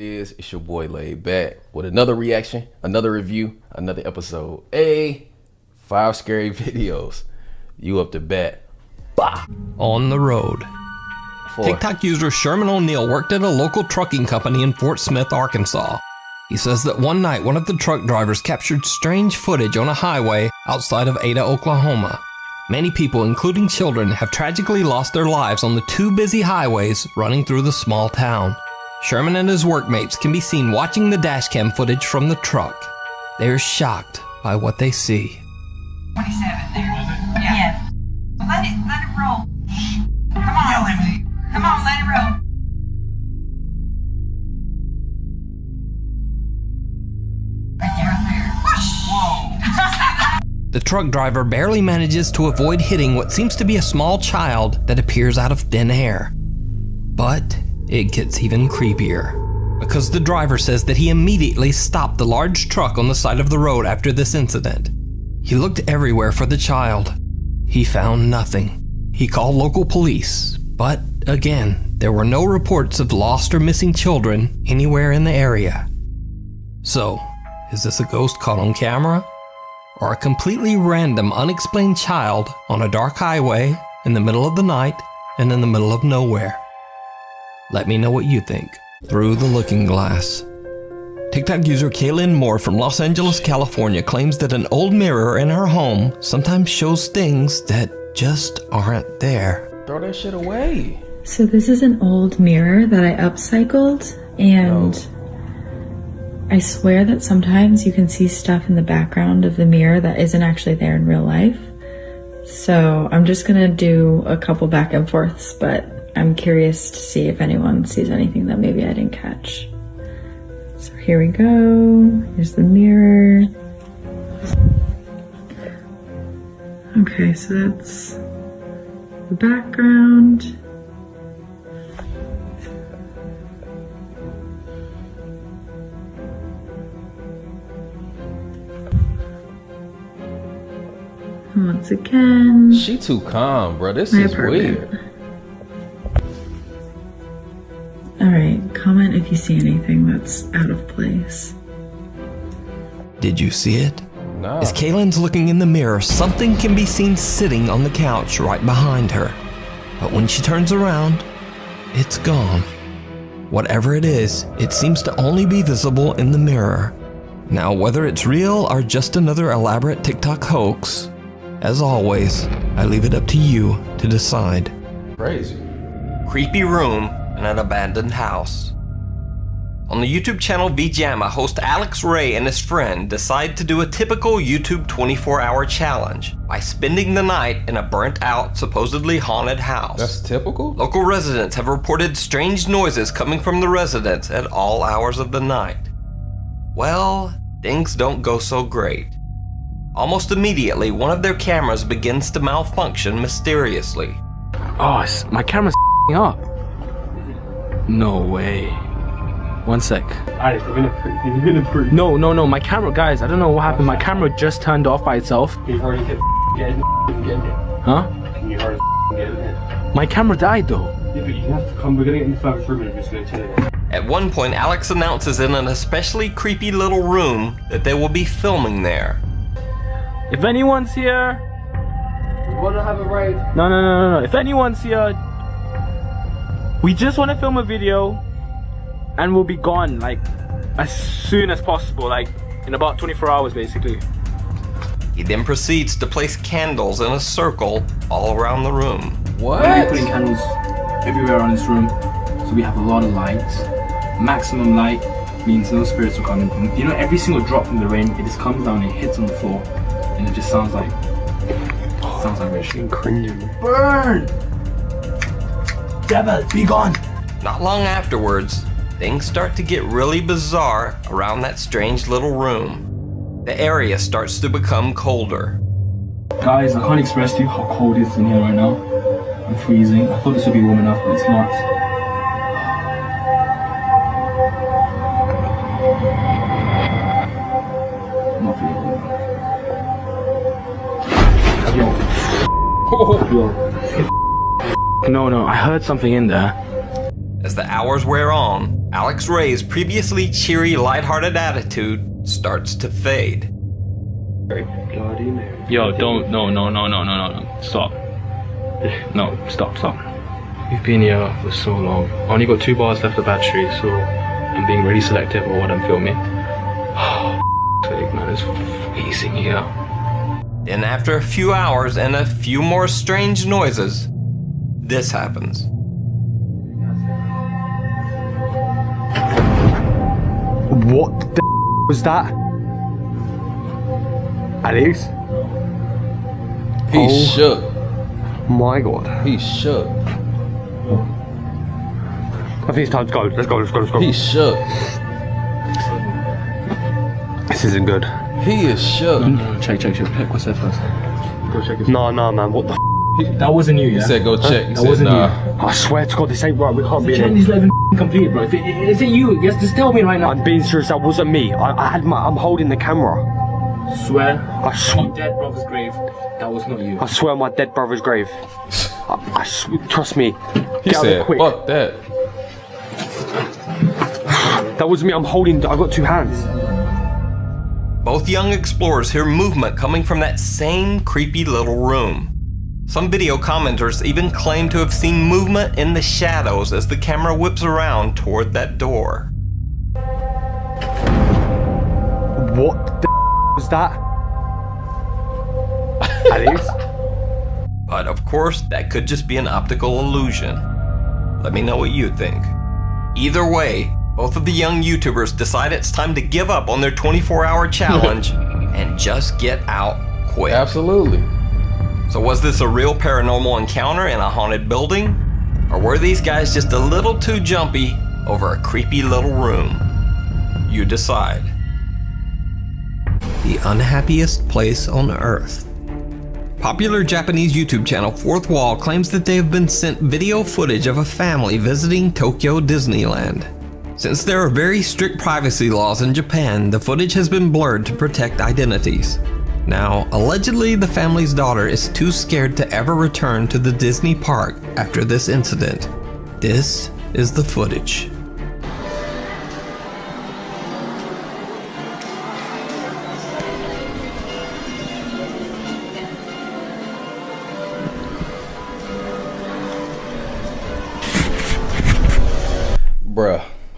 It's your boy Laid Back with another reaction, another review, another episode. 5 scary videos. You up to bat. Bah! On the road. 4. TikTok user Sherman O'Neill worked at a local trucking company in Fort Smith, Arkansas. He says that one night one of the truck drivers captured strange footage on a highway outside of Ada, Oklahoma. Many people, including children, have tragically lost their lives on the 2 busy highways running through the small town. Sherman and his workmates can be seen watching the dashcam footage from the truck. They are shocked by what they see. 27 there. Yeah. Let it roll. Come on. Come on, let it roll. Right there. Whoosh. Whoa. The truck driver barely manages to avoid hitting what seems to be a small child that appears out of thin air. But it gets even creepier, because the driver says that he immediately stopped the large truck on the side of the road after this incident. He looked everywhere for the child. He found nothing. He called local police, but again, there were no reports of lost or missing children anywhere in the area. So, is this a ghost caught on camera? Or a completely random, unexplained child on a dark highway in the middle of the night and in the middle of nowhere? Let me know what you think through the looking glass. TikTok user Kaylin Moore from Los Angeles, California claims that an old mirror in her home sometimes shows things that just aren't there. Throw that shit away. So this is an old mirror that I upcycled, and I swear that sometimes you can see stuff in the background of the mirror that isn't actually there in real life. So I'm just gonna do a couple back and forths, but I'm curious to see if anyone sees anything that maybe I didn't catch. So here we go. Here's the mirror. Okay, so that's the background. And once again, She too calm, bro. This is weird. Alright, comment if you see anything that's out of place. Did you see it? Nah. As Kaylin's looking in the mirror, something can be seen sitting on the couch right behind her. But when she turns around, it's gone. Whatever it is, it seems to only be visible in the mirror. Now, whether it's real or just another elaborate TikTok hoax, as always, I leave it up to you to decide. Crazy. Creepy room in an abandoned house. On the YouTube channel VJama, host Alex Ray and his friend decide to do a typical YouTube 24-hour challenge by spending the night in a burnt-out, supposedly haunted house. That's typical? Local residents have reported strange noises coming from the residents at all hours of the night. Well, things don't go so great. Almost immediately, one of their cameras begins to malfunction mysteriously. Oh, my camera's up. No way. One sec. No, my camera, guys, I don't know what happened. My camera just turned off by itself. Huh? My camera died though. Yeah, but you have to come. We're gonna get in the first room and I'm just gonna tell you. At one point, Alex announces in an especially creepy little room that they will be filming there. If anyone's here... We wanna have a raid. No. If anyone's here... We just want to film a video and we'll be gone like as soon as possible, like in about 24 hours basically. He then proceeds to place candles in a circle all around the room. What? We're putting candles everywhere on this room, so we have a lot of light. Maximum light means no spirits will come in. You know, every single drop from the rain, it just comes down and hits on the floor, and it just sounds like I'm cringing. burn. Devil, be gone. Not long afterwards, things start to get really bizarre around that strange little room. The area starts to become colder. Guys, I can't express to you how cold it is in here right now. I'm freezing. I thought this would be warm enough, but it's not. I'm not feeling warm. Yo. No, I heard something in there. As the hours wear on, Alex Ray's previously cheery, lighthearted attitude starts to fade. Yo, don't, no, stop. No, stop. We've been here for so long. I only got 2 bars left of battery, so I'm being really selective on what I'm filming. Oh, sake, man, it's freezing here. Then after a few hours and a few more strange noises, this happens. What the was that? Alex? He shook. My God. He shook. I think it's time to go. Let's go. He shook. This isn't good. He is shook. Check. What's that first? Go check it. No, man. What the That wasn't you, yeah? He said go check. He That said wasn't nah. I swear to God, this ain't right. We can't be The in challenge is not even complete, bro. Is it you? Yes, just tell me right now. I'm being serious. That wasn't me. I'm holding the camera. Swear. I swear. On dead brother's grave. That was not you. I swear on my dead brother's grave. Trust me. He Get out of there said, quick. fuck that. That was me. I got 2 hands. Both young explorers hear movement coming from that same creepy little room. Some video commenters even claim to have seen movement in the shadows as the camera whips around toward that door. What the was that? Alex? But of course, that could just be an optical illusion. Let me know what you think. Either way, both of the young YouTubers decide it's time to give up on their 24-hour challenge and just get out quick. Absolutely. So was this a real paranormal encounter in a haunted building? Or were these guys just a little too jumpy over a creepy little room? You decide. The unhappiest place on Earth. Popular Japanese YouTube channel Fourth Wall claims that they have been sent video footage of a family visiting Tokyo Disneyland. Since there are very strict privacy laws in Japan, the footage has been blurred to protect identities. Now, allegedly the family's daughter is too scared to ever return to the Disney park after this incident. This is the footage.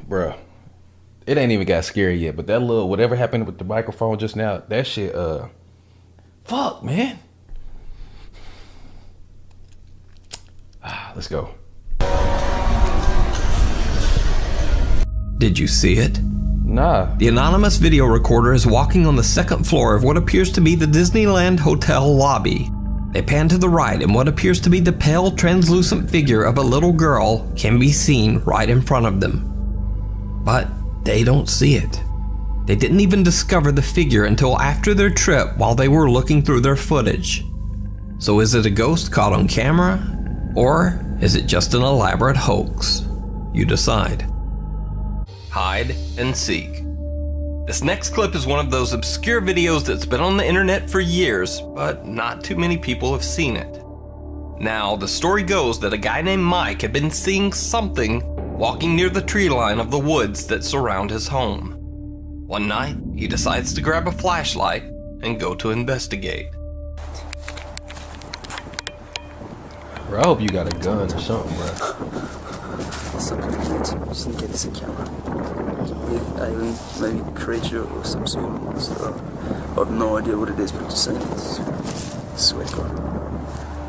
Bruh. It ain't even got scary yet, but that little, whatever happened with the microphone just now, that shit, fuck, man. Let's go. Did you see it? Nah. The anonymous video recorder is walking on the second floor of what appears to be the Disneyland hotel lobby. They pan to the right and what appears to be the pale, translucent figure of a little girl can be seen right in front of them. But they don't see it. They didn't even discover the figure until after their trip while they were looking through their footage. So is it a ghost caught on camera? Or is it just an elaborate hoax? You decide. Hide and seek. This next clip is one of those obscure videos that's been on the internet for years, but not too many people have seen it. Now, the story goes that a guy named Mike had been seeing something walking near the tree line of the woods that surround his home. One night, he decides to grab a flashlight and go to investigate. Bro, I hope you got a gun or something, bro. Some kind of just in case it's a camera. Maybe creature or some sort. So I have no idea what it is, but just saying it's sweat God.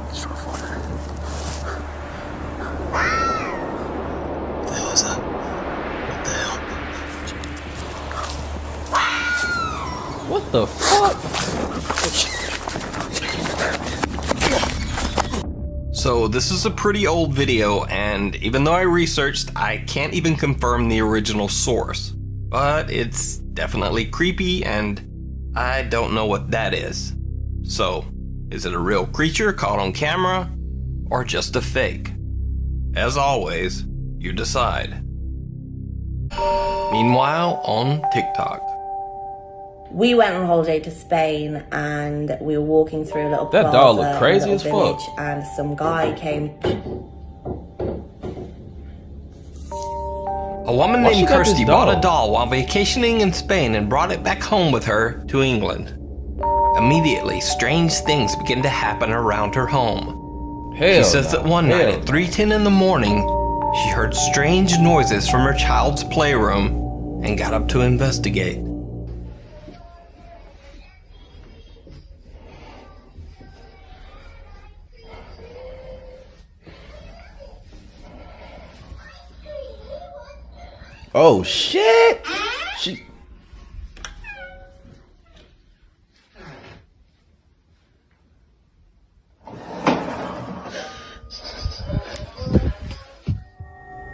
Just trying to find it. What the hell is that? What the hell? What the fuck? So this is a pretty old video, and even though I researched, I can't even confirm the original source. But it's definitely creepy, and I don't know what that is. So, is it a real creature caught on camera, or just a fake? As always, you decide. Meanwhile, on TikTok. We went on holiday to Spain and we were walking through a little That plaza dog look crazy in a as little fuck. village, and some guy came. A woman Why she named got this Kirsty bought doll? a doll while vacationing in Spain and brought it back home with her to England. Immediately, strange things begin to happen around her home. She says that one night at 3:10 in the morning, she heard strange noises from her child's playroom and got up to investigate. Oh shit! She.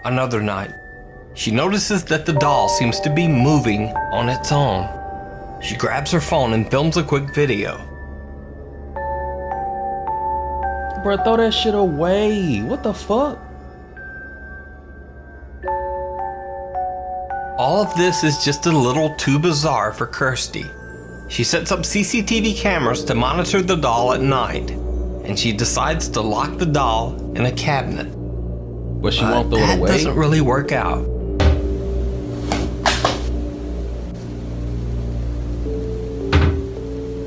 Another night, she notices that the doll seems to be moving on its own. She grabs her phone and films a quick video. Bro, throw that shit away. What the fuck? All of this is just a little too bizarre for Kirsty. She sets up CCTV cameras to monitor the doll at night, and she decides to lock the doll in a cabinet. But she won't throw it away? That doesn't really work out.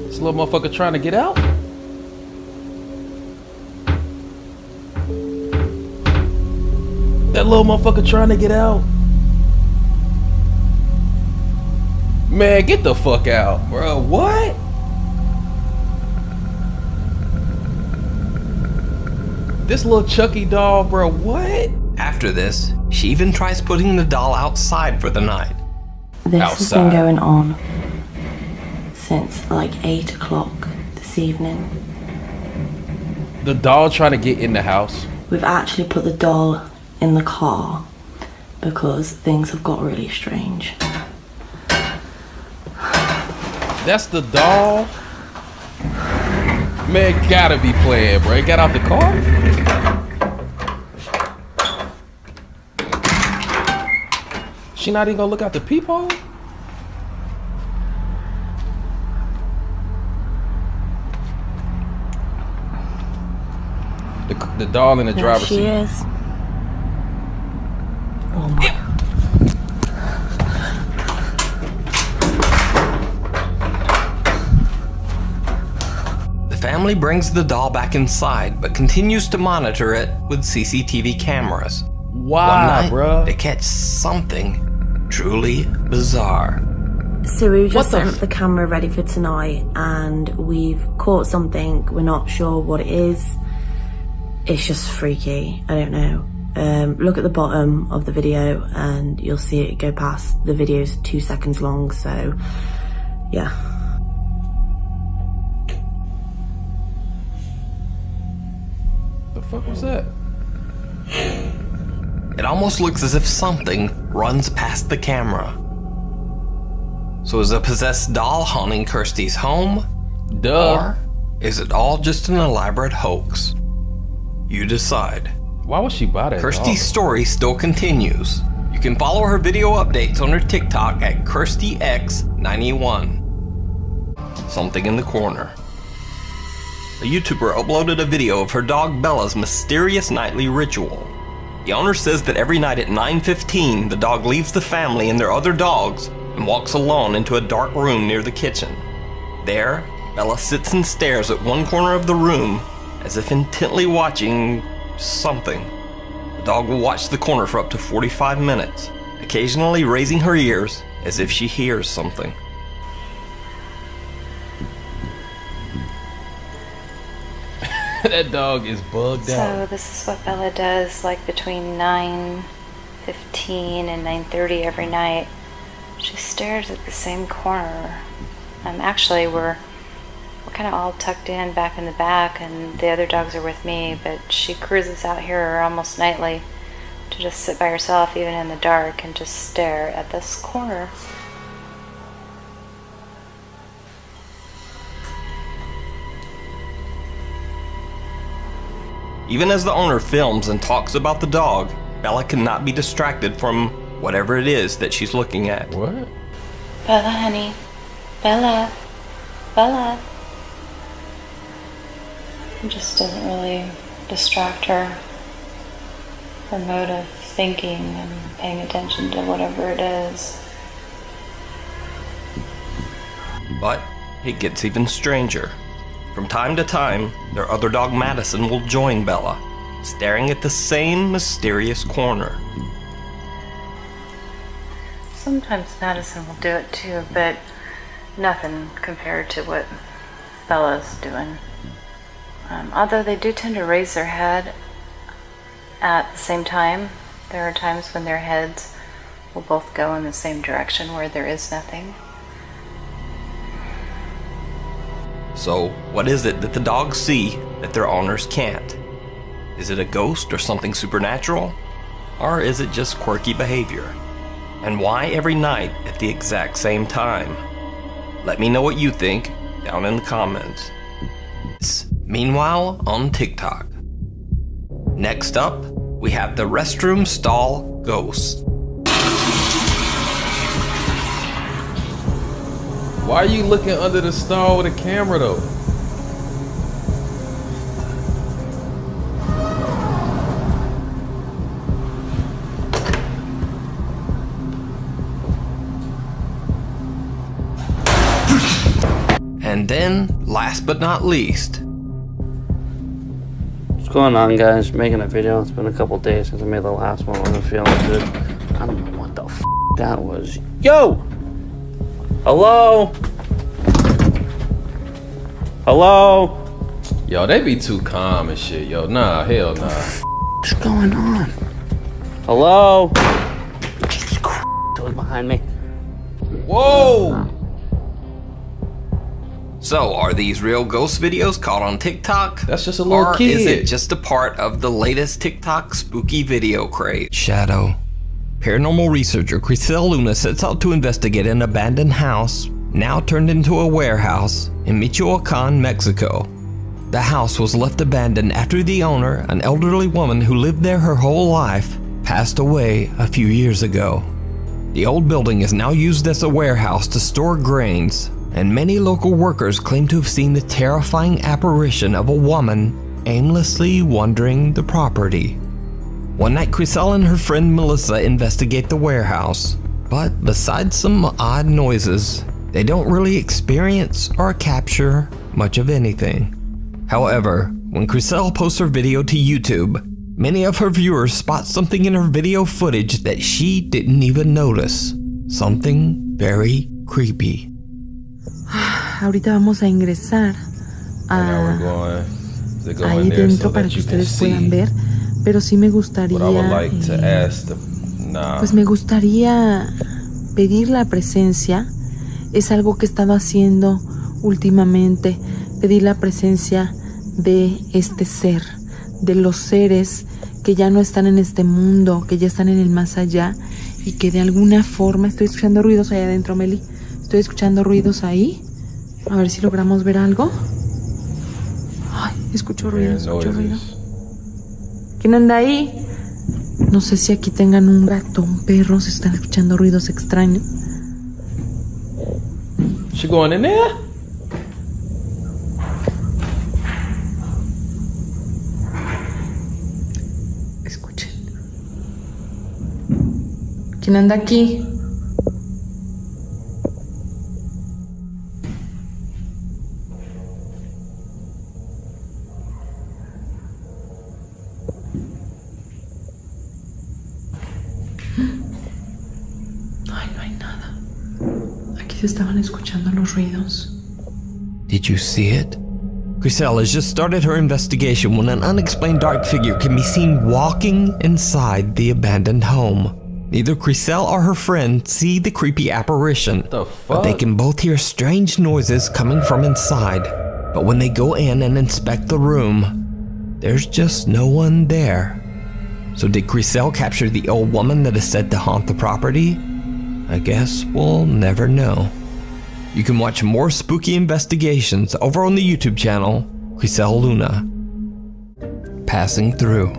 This little motherfucker trying to get out? That little motherfucker trying to get out? Man, get the fuck out, bro. What? This little Chucky doll, bro. What? After this, she even tries putting the doll outside for the night. This has been going on since like 8 o'clock this evening. The doll trying to get in the house? We've actually put the doll in the car because things have got really strange. That's the doll? Man, gotta be playing, bro. Got out the car? She not even gonna look out the peephole? The doll in the driver's seat. There she is. Oh my. The family brings the doll back inside, but continues to monitor it with CCTV cameras. Why, One night, bruh? they catch something truly bizarre. So we've just set up the camera ready for tonight and we've caught something. We're not sure what it is. It's just freaky. I don't know. Look at the bottom of the video and you'll see it go past. The video's 2 seconds long, so yeah. The fuck was that? It almost looks as if something runs past the camera. So is a possessed doll haunting Kirsty's home? Duh. Or is it all just an elaborate hoax? You decide. Why would she buy that Kirsty's doll? story still continues. You can follow her video updates on her TikTok at KirstyX91. Something in the corner. A YouTuber uploaded a video of her dog Bella's mysterious nightly ritual. The owner says that every night at 9:15, the dog leaves the family and their other dogs and walks alone into a dark room near the kitchen. There, Bella sits and stares at one corner of the room as if intently watching something. The dog will watch the corner for up to 45 minutes, occasionally raising her ears as if she hears something. That dog is bugged out. So this is what Bella does, like between 9:15 and 9:30 every night. She stares at the same corner. Actually, we're kind of all tucked in back in the back, and the other dogs are with me. But she cruises out here almost nightly to just sit by herself, even in the dark, and just stare at this corner. Even as the owner films and talks about the dog, Bella cannot be distracted from whatever it is that she's looking at. What? Bella, honey. Bella. Bella. It just doesn't really distract her. Her mode of thinking and paying attention to whatever it is. But it gets even stranger. From time to time, their other dog Madison will join Bella, staring at the same mysterious corner. Sometimes Madison will do it too, but nothing compared to what Bella's doing. Although they do tend to raise their head at the same time, there are times when their heads will both go in the same direction where there is nothing. So, what is it that the dogs see that their owners can't? Is it a ghost or something supernatural? Or is it just quirky behavior? And why every night at the exact same time? Let me know what you think down in the comments. Meanwhile, on TikTok. Next up, we have the restroom stall ghost. Why are you looking under the stall with a camera though? And then, last but not least, what's going on, guys? Making a video. It's been a couple days since I made the last one. I'm feeling good. I don't know what the f that was. Yo! Hello? Hello? Yo, they be too calm and shit. Yo, nah, hell nah. What's going on? Hello? Jesus Christ, it was behind me. Whoa! So, are these real ghost videos caught on TikTok? That's just a little kid. Or is it just a part of the latest TikTok spooky video craze? Shadow. Paranormal researcher Crisel Luna sets out to investigate an abandoned house, now turned into a warehouse, in Michoacan, Mexico. The house was left abandoned after the owner, an elderly woman who lived there her whole life, passed away a few years ago. The old building is now used as a warehouse to store grains, and many local workers claim to have seen the terrifying apparition of a woman aimlessly wandering the property. One night, Crisel and her friend Melissa investigate the warehouse, but besides some odd noises, they don't really experience or capture much of anything. However, when Crisel posts her video to YouTube, many of her viewers spot something in her video footage that she didn't even notice. Something very creepy. Ahorita vamos a ingresar ahí dentro para que ustedes puedan ver, pero sí me gustaría, pues me gustaría pedir la presencia. Es algo que he estado haciendo últimamente, pedir la presencia de este ser, de los seres que ya no están en este mundo, que ya están en el más allá y que de alguna forma, estoy escuchando ruidos allá adentro, Meli, estoy escuchando ruidos ahí. A ver si logramos ver algo. Ay, escucho ruidos, escucho ruidos. ¿Quién anda ahí? No sé si aquí tengan un gato, un perro, se están escuchando ruidos extraños. She going in there? Escuchen. ¿Quién anda aquí? Se estaban escuchando los ruidos. Did you see it? Crisel has just started her investigation when an unexplained dark figure can be seen walking inside the abandoned home. Neither Crisel or her friend see the creepy apparition, but they can both hear strange noises coming from inside. But when they go in and inspect the room, there's just no one there. So did Crisel capture the old woman that is said to haunt the property? I guess we'll never know. You can watch more spooky investigations over on the YouTube channel, Crisel Luna. Passing through.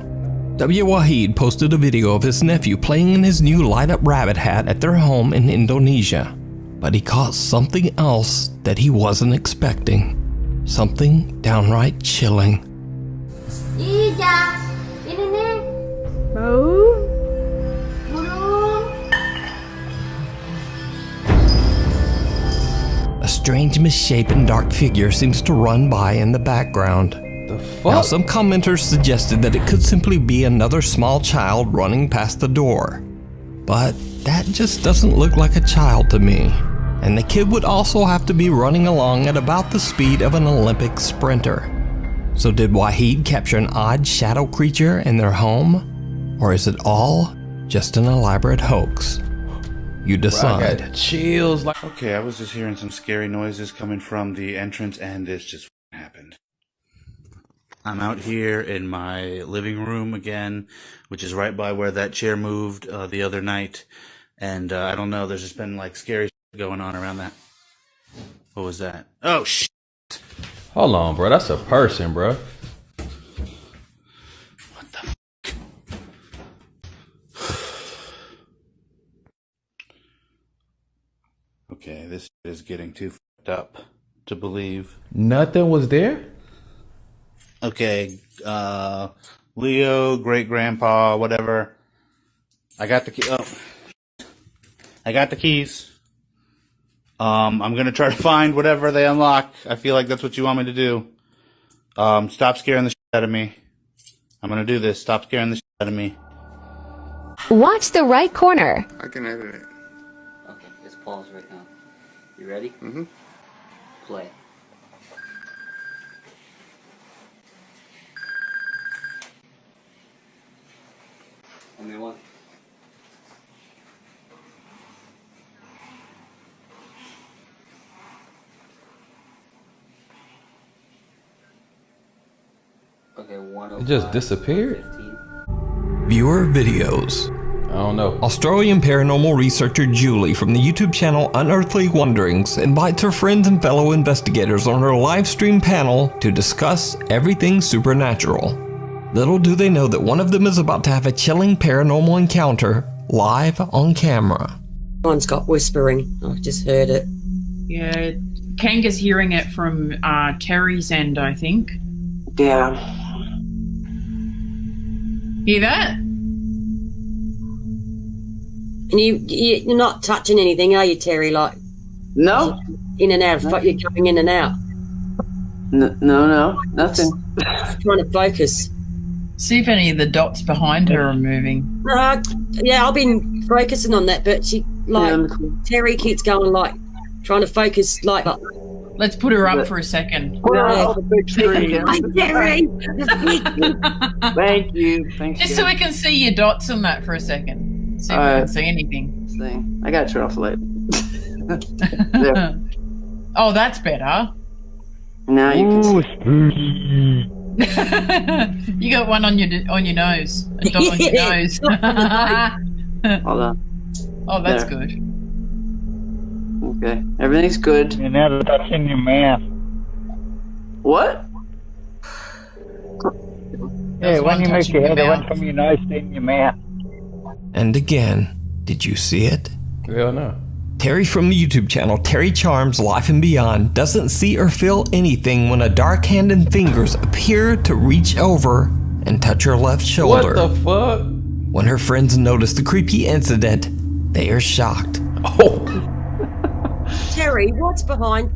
W. Wahid posted a video of his nephew playing in his new light-up rabbit hat at their home in Indonesia. But he caught something else that he wasn't expecting. Something downright chilling. Ija, ini nih. Bau. strange misshapen dark figure seems to run by in the background. The fuck? Now, some commenters suggested that it could simply be another small child running past the door. But that just doesn't look like a child to me. And the kid would also have to be running along at about the speed of an Olympic sprinter. So did Wahid capture an odd shadow creature in their home? Or is it all just an elaborate hoax? You decide. I got chills. Okay, I was just hearing some scary noises coming from the entrance, and this just happened. I'm out here in my living room again, which is right by where that chair moved the other night. And I don't know, there's just been like scary shit going on around that. What was that? Oh, shit. Hold on, bro. That's a person, bro. What the Okay, this is getting too fucked up to believe. Nothing was there? Okay, Leo, great-grandpa, whatever. I got the key. Oh. I got the keys. I'm gonna try to find whatever they unlock. I feel like that's what you want me to do. Stop scaring the shit out of me. I'm gonna do this. Stop scaring the shit out of me. Watch the right corner. I can edit it. Okay, let's pause right now. You ready? Mm-hmm. Play. Only one. Okay, it just disappeared? 15. Viewer videos. I don't know. Australian paranormal researcher Julie from the YouTube channel Unearthly Wanderings invites her friends and fellow investigators on her live stream panel to discuss everything supernatural. Little do they know that one of them is about to have a chilling paranormal encounter live on camera. Someone's got whispering. I just heard it. Yeah, Kanga's hearing it from Terry's end, I think. Yeah. Hear that? And you're not touching anything, are you, Terry? Like, no. In and out. You're going in and out. No, nothing. Trying to focus. See if any of the dots behind her are moving. Yeah, I've been focusing on that, but she, Terry keeps going, like, trying to focus, like. Let's put her up for a second. Put her on the big screen. Hi, Terry. Thank you. Just so we can see your dots on that for a second. See if we can see anything. I got to turn off the light. Oh, that's better. Now you can see. You got one on your nose. A dot on your nose. Hold on. Oh, that's There. good. Okay, everything's good. You're never touching your mouth. What? Yeah, when you make your head, it went from your nose to in your mouth. And again, did you see it? Hell no. Terry from the YouTube channel Terry Charms Life and Beyond doesn't see or feel anything when a dark hand and fingers appear to reach over and touch her left shoulder. What the fuck? When her friends notice the creepy incident, they are shocked. Oh. Terry, what's behind?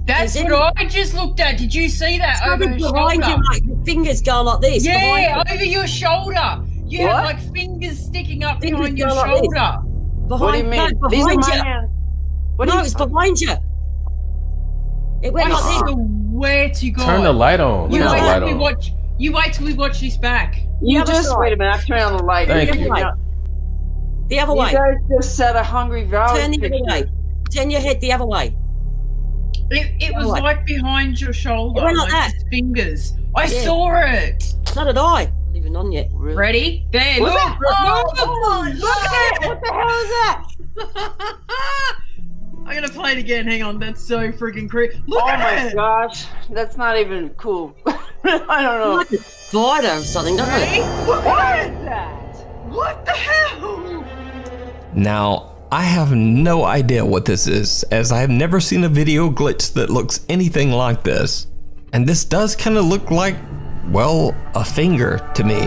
That's what I just looked at. Did you see that over her behind shoulder? you, like your fingers go like this. Yeah, behind over your shoulder. You have like fingers sticking up behind your shoulder. What do you mean? No, These are behind my you. hands. No, it's behind you. It went like this. Swear to God. Turn the light on. You Turn the wait light till we on. watch. You wait till we watch this back. You just wait a minute. I'm turning on the light. Thank you. The other way. You guys just said a hungry valley. Turn the other way. Turn your head the other way. It was like behind your shoulder. It went like that. Just fingers. I saw it. So did I. Not even on yet. Ready? There. What Look. the- Look at it. What the hell is that? I'm gonna play it again. Hang on. That's so freaking creepy. Look Oh at my it. gosh, that's not even cool. I don't know. Like a spider or something, doesn't Ready? it? Look What at is it. that? What the hell? Now, I have no idea what this is, as I have never seen a video glitch that looks anything like this. And this does kind of look like, well, a finger to me.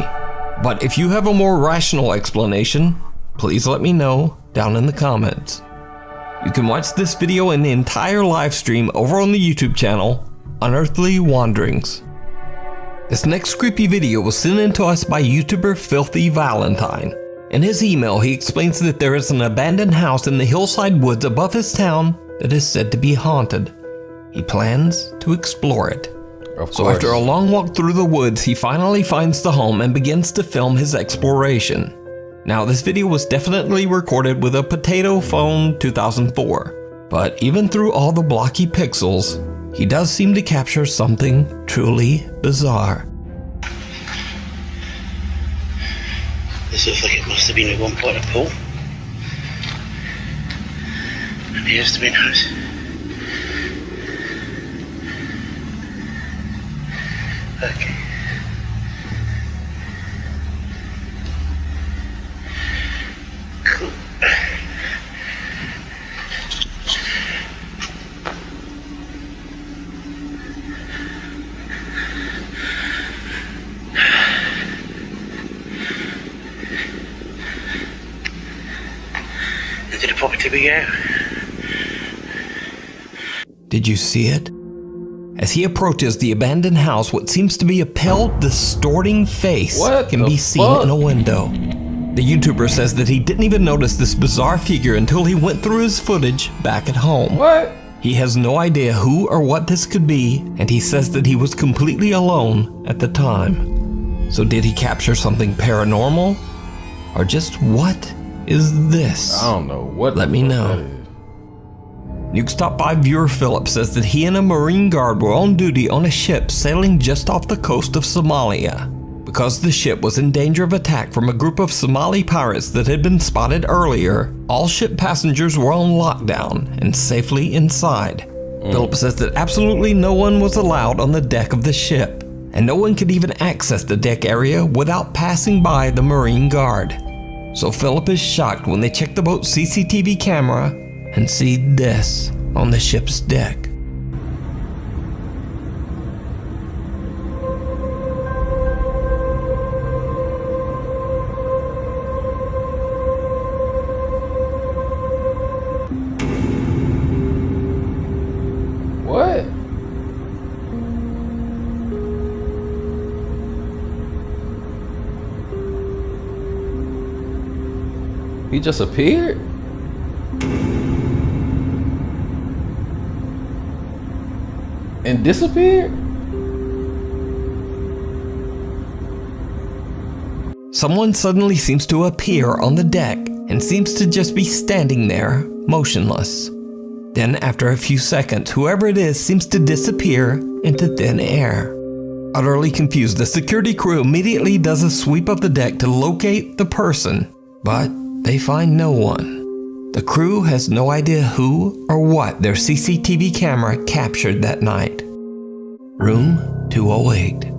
But if you have a more rational explanation, please let me know down in the comments. You can watch this video and the entire live stream over on the YouTube channel, Unearthly Wanderings. This next creepy video was sent in to us by YouTuber Filthy Valentine. In his email, he explains that there is an abandoned house in the hillside woods above his town that is said to be haunted. He plans to explore it. So after a long walk through the woods, he finally finds the home and begins to film his exploration. Now, this video was definitely recorded with a Potato Phone 2004, but even through all the blocky pixels, he does seem to capture something truly bizarre. This looks like it must have been at one point a pool. And here's the bin house. Okay. Cool. Into the property we go. Did you see it? As he approaches the abandoned house, what seems to be a pale, distorting face can be seen in a window. The YouTuber says that he didn't even notice this bizarre figure until he went through his footage back at home. He has no idea who or what this could be, and he says that he was completely alone at the time. So did he capture something paranormal? Or just what is this? I don't know what. Let me know. Nuke's Top 5 viewer Philip says that he and a Marine guard were on duty on a ship sailing just off the coast of Somalia. Because the ship was in danger of attack from a group of Somali pirates that had been spotted earlier, all ship passengers were on lockdown and safely inside. Philip says that absolutely no one was allowed on the deck of the ship, and no one could even access the deck area without passing by the Marine guard. So Philip is shocked when they check the boat's CCTV camera and see this on the ship's deck. What? He just appeared? And disappeared? Someone suddenly seems to appear on the deck and seems to just be standing there, motionless. Then after a few seconds, whoever it is seems to disappear into thin air. Utterly confused, the security crew immediately does a sweep of the deck to locate the person, but they find no one. The crew has no idea who or what their CCTV camera captured that night. Room 208.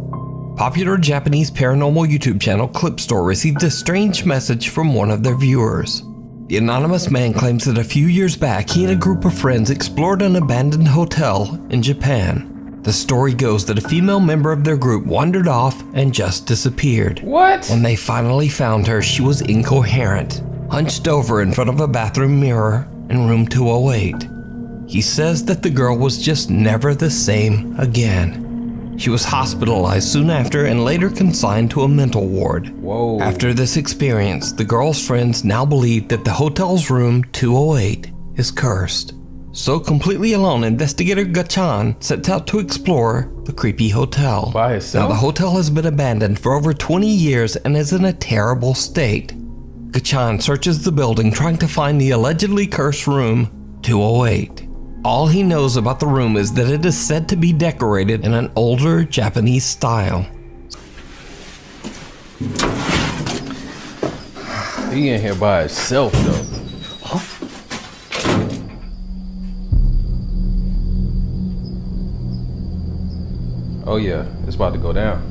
Popular Japanese paranormal YouTube channel Clip Store received a strange message from one of their viewers. The anonymous man claims that a few years back he and a group of friends explored an abandoned hotel in Japan. The story goes that a female member of their group wandered off and just disappeared. What? When they finally found her, she was incoherent, hunched over in front of a bathroom mirror in room 208. He says that the girl was just never the same again. She was hospitalized soon after and later consigned to a mental ward. Whoa. After this experience, the girl's friends now believe that the hotel's room 208 is cursed. So completely alone, investigator Gachan sets out to explore the creepy hotel. By himself? Now the hotel has been abandoned for over 20 years and is in a terrible state. Gachan searches the building trying to find the allegedly cursed room 208. All he knows about the room is that it is said to be decorated in an older Japanese style. He in here by himself though. Oh yeah, it's about to go down.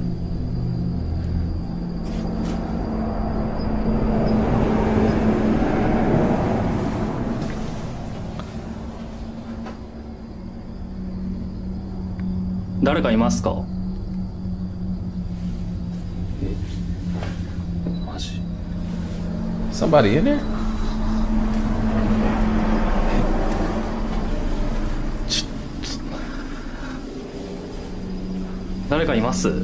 Somebody in there? 誰かいます？こ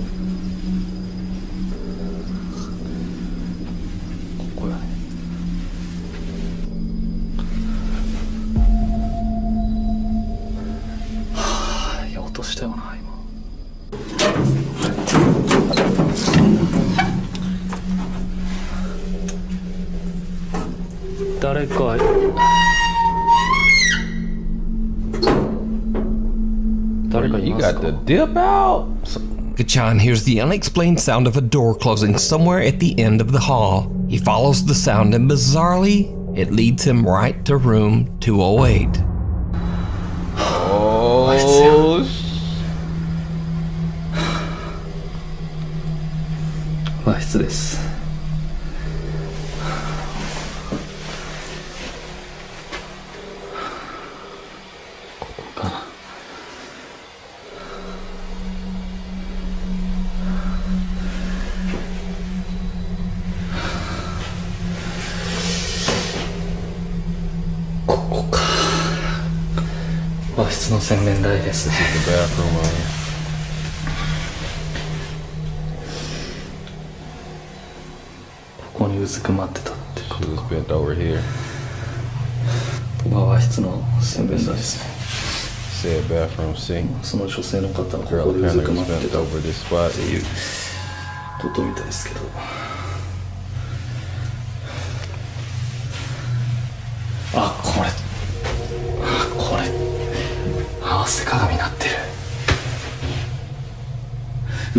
こやね。はぁ、いい音したよな、今。誰か。You got the dip out? Kachan hears the unexplained sound of a door closing somewhere at the end of the hall. He follows the sound and bizarrely, it leads him right to room 208. Oh,和室です。ここかな。ここか。和室の洗面台です。ここにうずくまってたってこと。ここが和室の洗面台ですね。その女性の方がここでうずくまってたっていうことみたいですけど。あ、これ合わせ鏡になってる。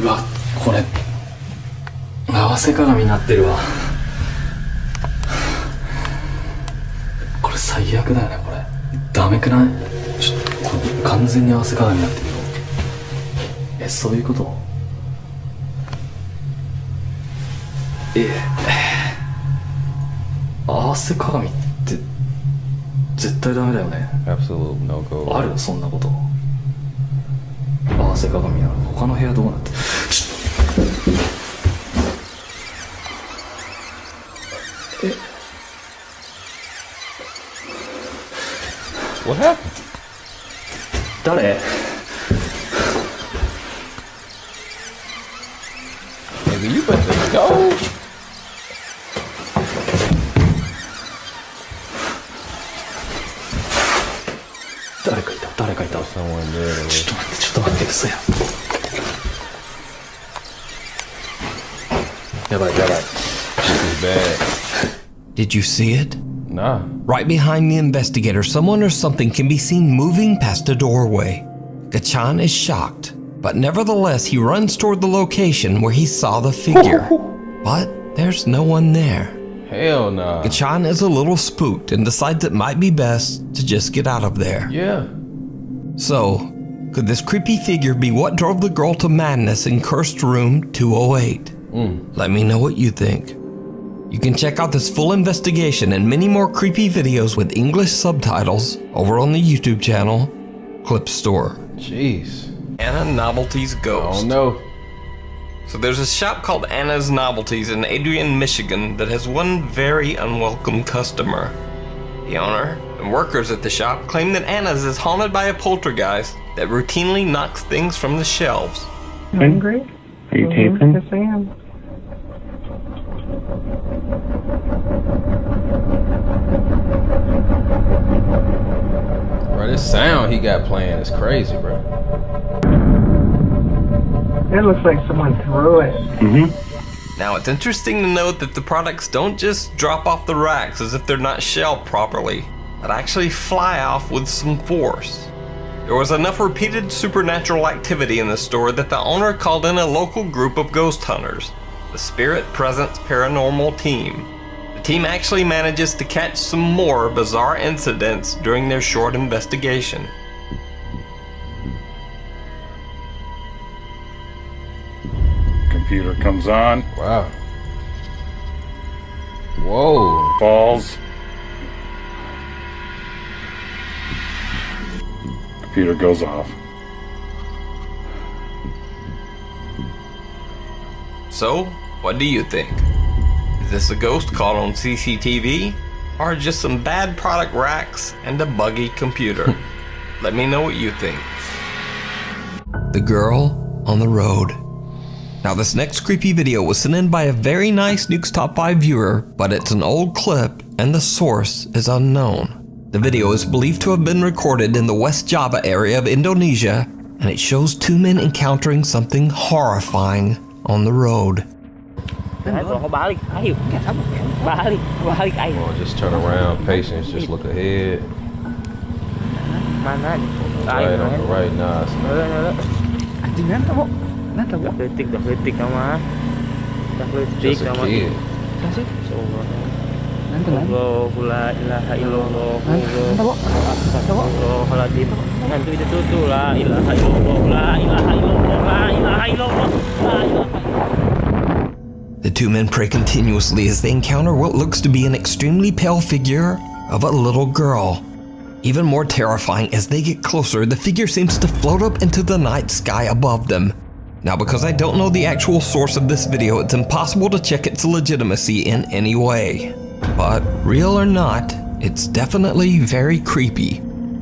うわ、これ合わせ鏡になってるわ。これ最悪だよね。これダメくない？ちょっとこれ完全に合わせ鏡になってるよ。そういうこと？合わせ鏡って絶対ダメだよね。Absolute no go. ある？そんなこと。合わせ鏡なの。他の部屋どうなってる？What happened? 誰？ Nigga, you better go. 誰かいた。誰かいた。ちょっと待って、嘘や。やばい。Did you see it? Nah. Right behind the investigator, someone or something can be seen moving past a doorway. Kachan is shocked, but nevertheless he runs toward the location where he saw the figure. But there's no one there. Hell nah. Kachan is a little spooked and decides it might be best to just get out of there. Yeah. So, could this creepy figure be what drove the girl to madness in cursed room 208? Let me know what you think. You can check out this full investigation and many more creepy videos with English subtitles over on the YouTube channel, Clip Store. Jeez. Anna Novelty's Ghost. Oh no. So there's a shop called Anna's Novelties in Adrian, Michigan that has one very unwelcome customer. The owner and workers at the shop claim that Anna's is haunted by a poltergeist that routinely knocks things from the shelves. Hungry? Are you taping? Yes, I am. Bro, this sound he got playing is crazy, bro. It looks like someone threw it. Now it's interesting to note that the products don't just drop off the racks as if they're not shelved properly, but actually fly off with some force. There was enough repeated supernatural activity in the store that the owner called in a local group of ghost hunters, the Spirit Presence Paranormal Team. The team actually manages to catch some more bizarre incidents during their short investigation. Computer comes on. Wow. Whoa. Falls. Computer goes off. So, what do you think? Is this a ghost caught on CCTV? Or just some bad product racks and a buggy computer? Let me know what you think. The girl on the road. Now this next creepy video was sent in by a very nice Nuke's Top 5 viewer, but it's an old clip and the source is unknown. The video is believed to have been recorded in the West Java area of Indonesia, and it shows two men encountering something horrifying on the road. Oh, just turn around, patience, just look ahead. Right on the right nose. Just a kid. The two men pray continuously as they encounter what looks to be an extremely pale figure of a little girl. Even more terrifying, as they get closer, the figure seems to float up into the night sky above them. Now, because I don't know the actual source of this video, it's impossible to check its legitimacy in any way. But real or not, it's definitely very creepy,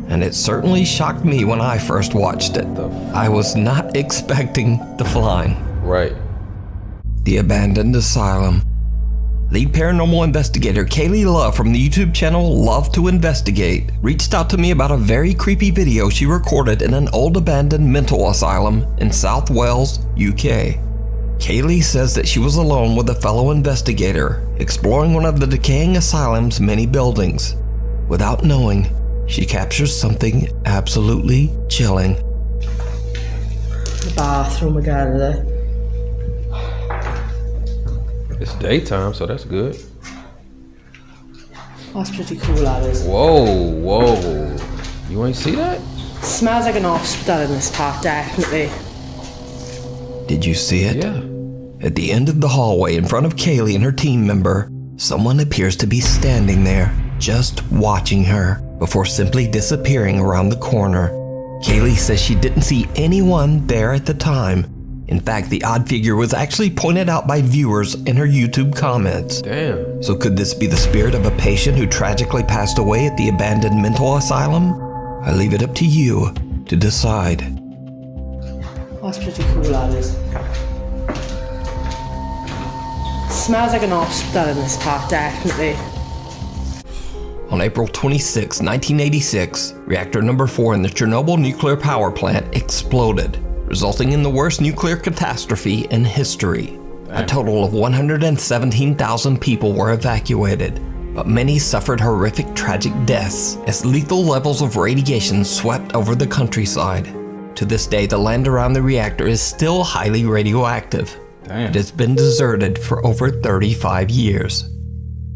and it certainly shocked me when I first watched it. I was not expecting the flying. Right. The Abandoned Asylum. Lead paranormal investigator Kaylee Love from the YouTube channel Love to Investigate reached out to me about a very creepy video she recorded in an old abandoned mental asylum in South Wales, UK. Kaylee says that she was alone with a fellow investigator, exploring one of the decaying asylum's many buildings. Without knowing, she captures something absolutely chilling. The bathroom again there. It's daytime, so that's good. That's pretty cool, that is. Whoa, whoa. You ain't see that? Smells like an hospital in this part, definitely. Did you see it? Yeah. At the end of the hallway in front of Kaylee and her team member, someone appears to be standing there, just watching her, before simply disappearing around the corner. Kaylee says she didn't see anyone there at the time. In fact, the odd figure was actually pointed out by viewers in her YouTube comments. Damn. So could this be the spirit of a patient who tragically passed away at the abandoned mental asylum? I leave it up to you to decide. That's pretty cool, that is. Smells like an hospital in this part, definitely. On April 26, 1986, reactor number 4 in the Chernobyl nuclear power plant exploded, resulting in the worst nuclear catastrophe in history. A total of 117,000 people were evacuated, but many suffered horrific tragic deaths as lethal levels of radiation swept over the countryside. To this day, the land around the reactor is still highly radioactive. Damn. It has been deserted for over 35 years.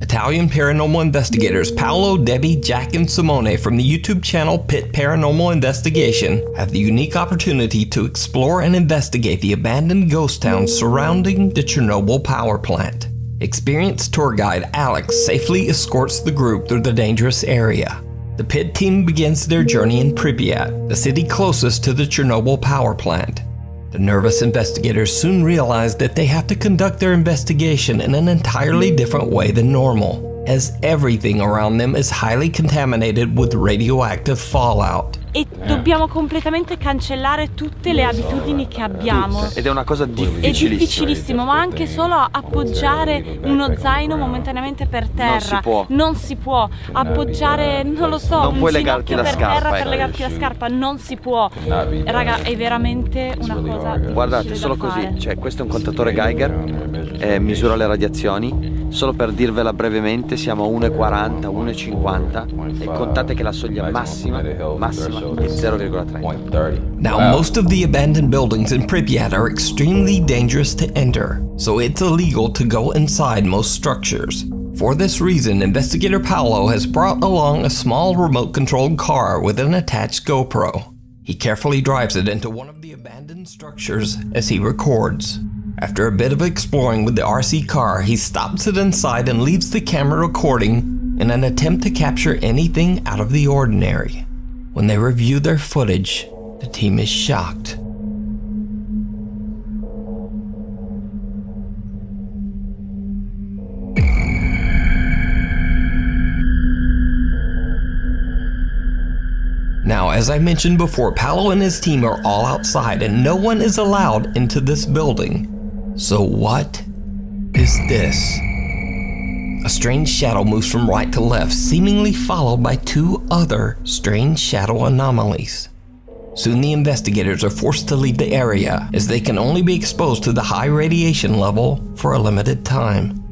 Italian paranormal investigators Paolo, Debbie, Jack, and Simone from the YouTube channel Pit Paranormal Investigation have the unique opportunity to explore and investigate the abandoned ghost towns surrounding the Chernobyl power plant. Experienced tour guide Alex safely escorts the group through the dangerous area. The Pit team begins their journey in Pripyat, the city closest to the Chernobyl power plant. The nervous investigators soon realize that they have to conduct their investigation in an entirely different way than normal, as everything around them is highly contaminated with radioactive fallout. E dobbiamo completamente cancellare tutte le abitudini che abbiamo. Ed è una cosa difficilissima. È difficilissimo, ma anche solo appoggiare uno zaino momentaneamente per terra. Non si può appoggiare, non lo so, non un puoi ginocchio per scarpa, terra per legarti la scarpa, non si può. Raga, è veramente una cosa difficile. Guardate, solo così, cioè questo è un contatore Geiger, misura le radiazioni. Solo per dirvela brevemente, siamo a 1,40, 1,50 e contate che la soglia massima è 0,3. Now, most of the abandoned buildings in Pripyat are extremely dangerous to enter, so it's illegal to go inside most structures. For this reason, investigator Paolo has brought along a small remote-controlled car with an attached GoPro. He carefully drives it into one of the abandoned structures as he records. After a bit of exploring with the RC car, he stops it inside and leaves the camera recording in an attempt to capture anything out of the ordinary. When they review their footage, the team is shocked. Now, as I mentioned before, Paolo and his team are all outside and no one is allowed into this building. So what is this? A strange shadow moves from right to left, seemingly followed by two other strange shadow anomalies. Soon the investigators are forced to leave the area, as they can only be exposed to the high radiation level for a limited time.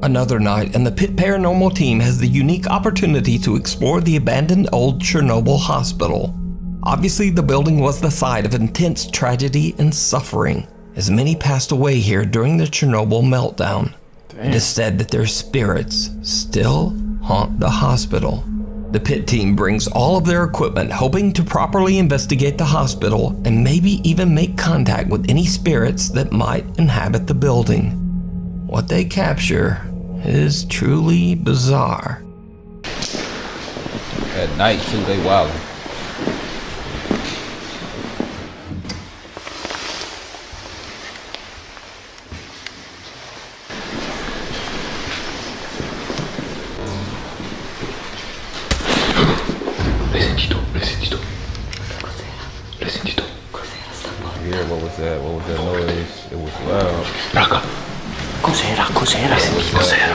Another night, and the Pit Paranormal team has the unique opportunity to explore the abandoned old Chernobyl hospital. Obviously, the building was the site of intense tragedy and suffering, as many passed away here during the Chernobyl meltdown. Damn. It is said that their spirits still haunt the hospital. The Pit team brings all of their equipment, hoping to properly investigate the hospital and maybe even make contact with any spirits that might inhabit the building. What they capture is truly bizarre. At night too, they wildin'. Yeah, what was that? What was that noise? It was loud. Raga. Cos'era? Cos'era? Cos'era?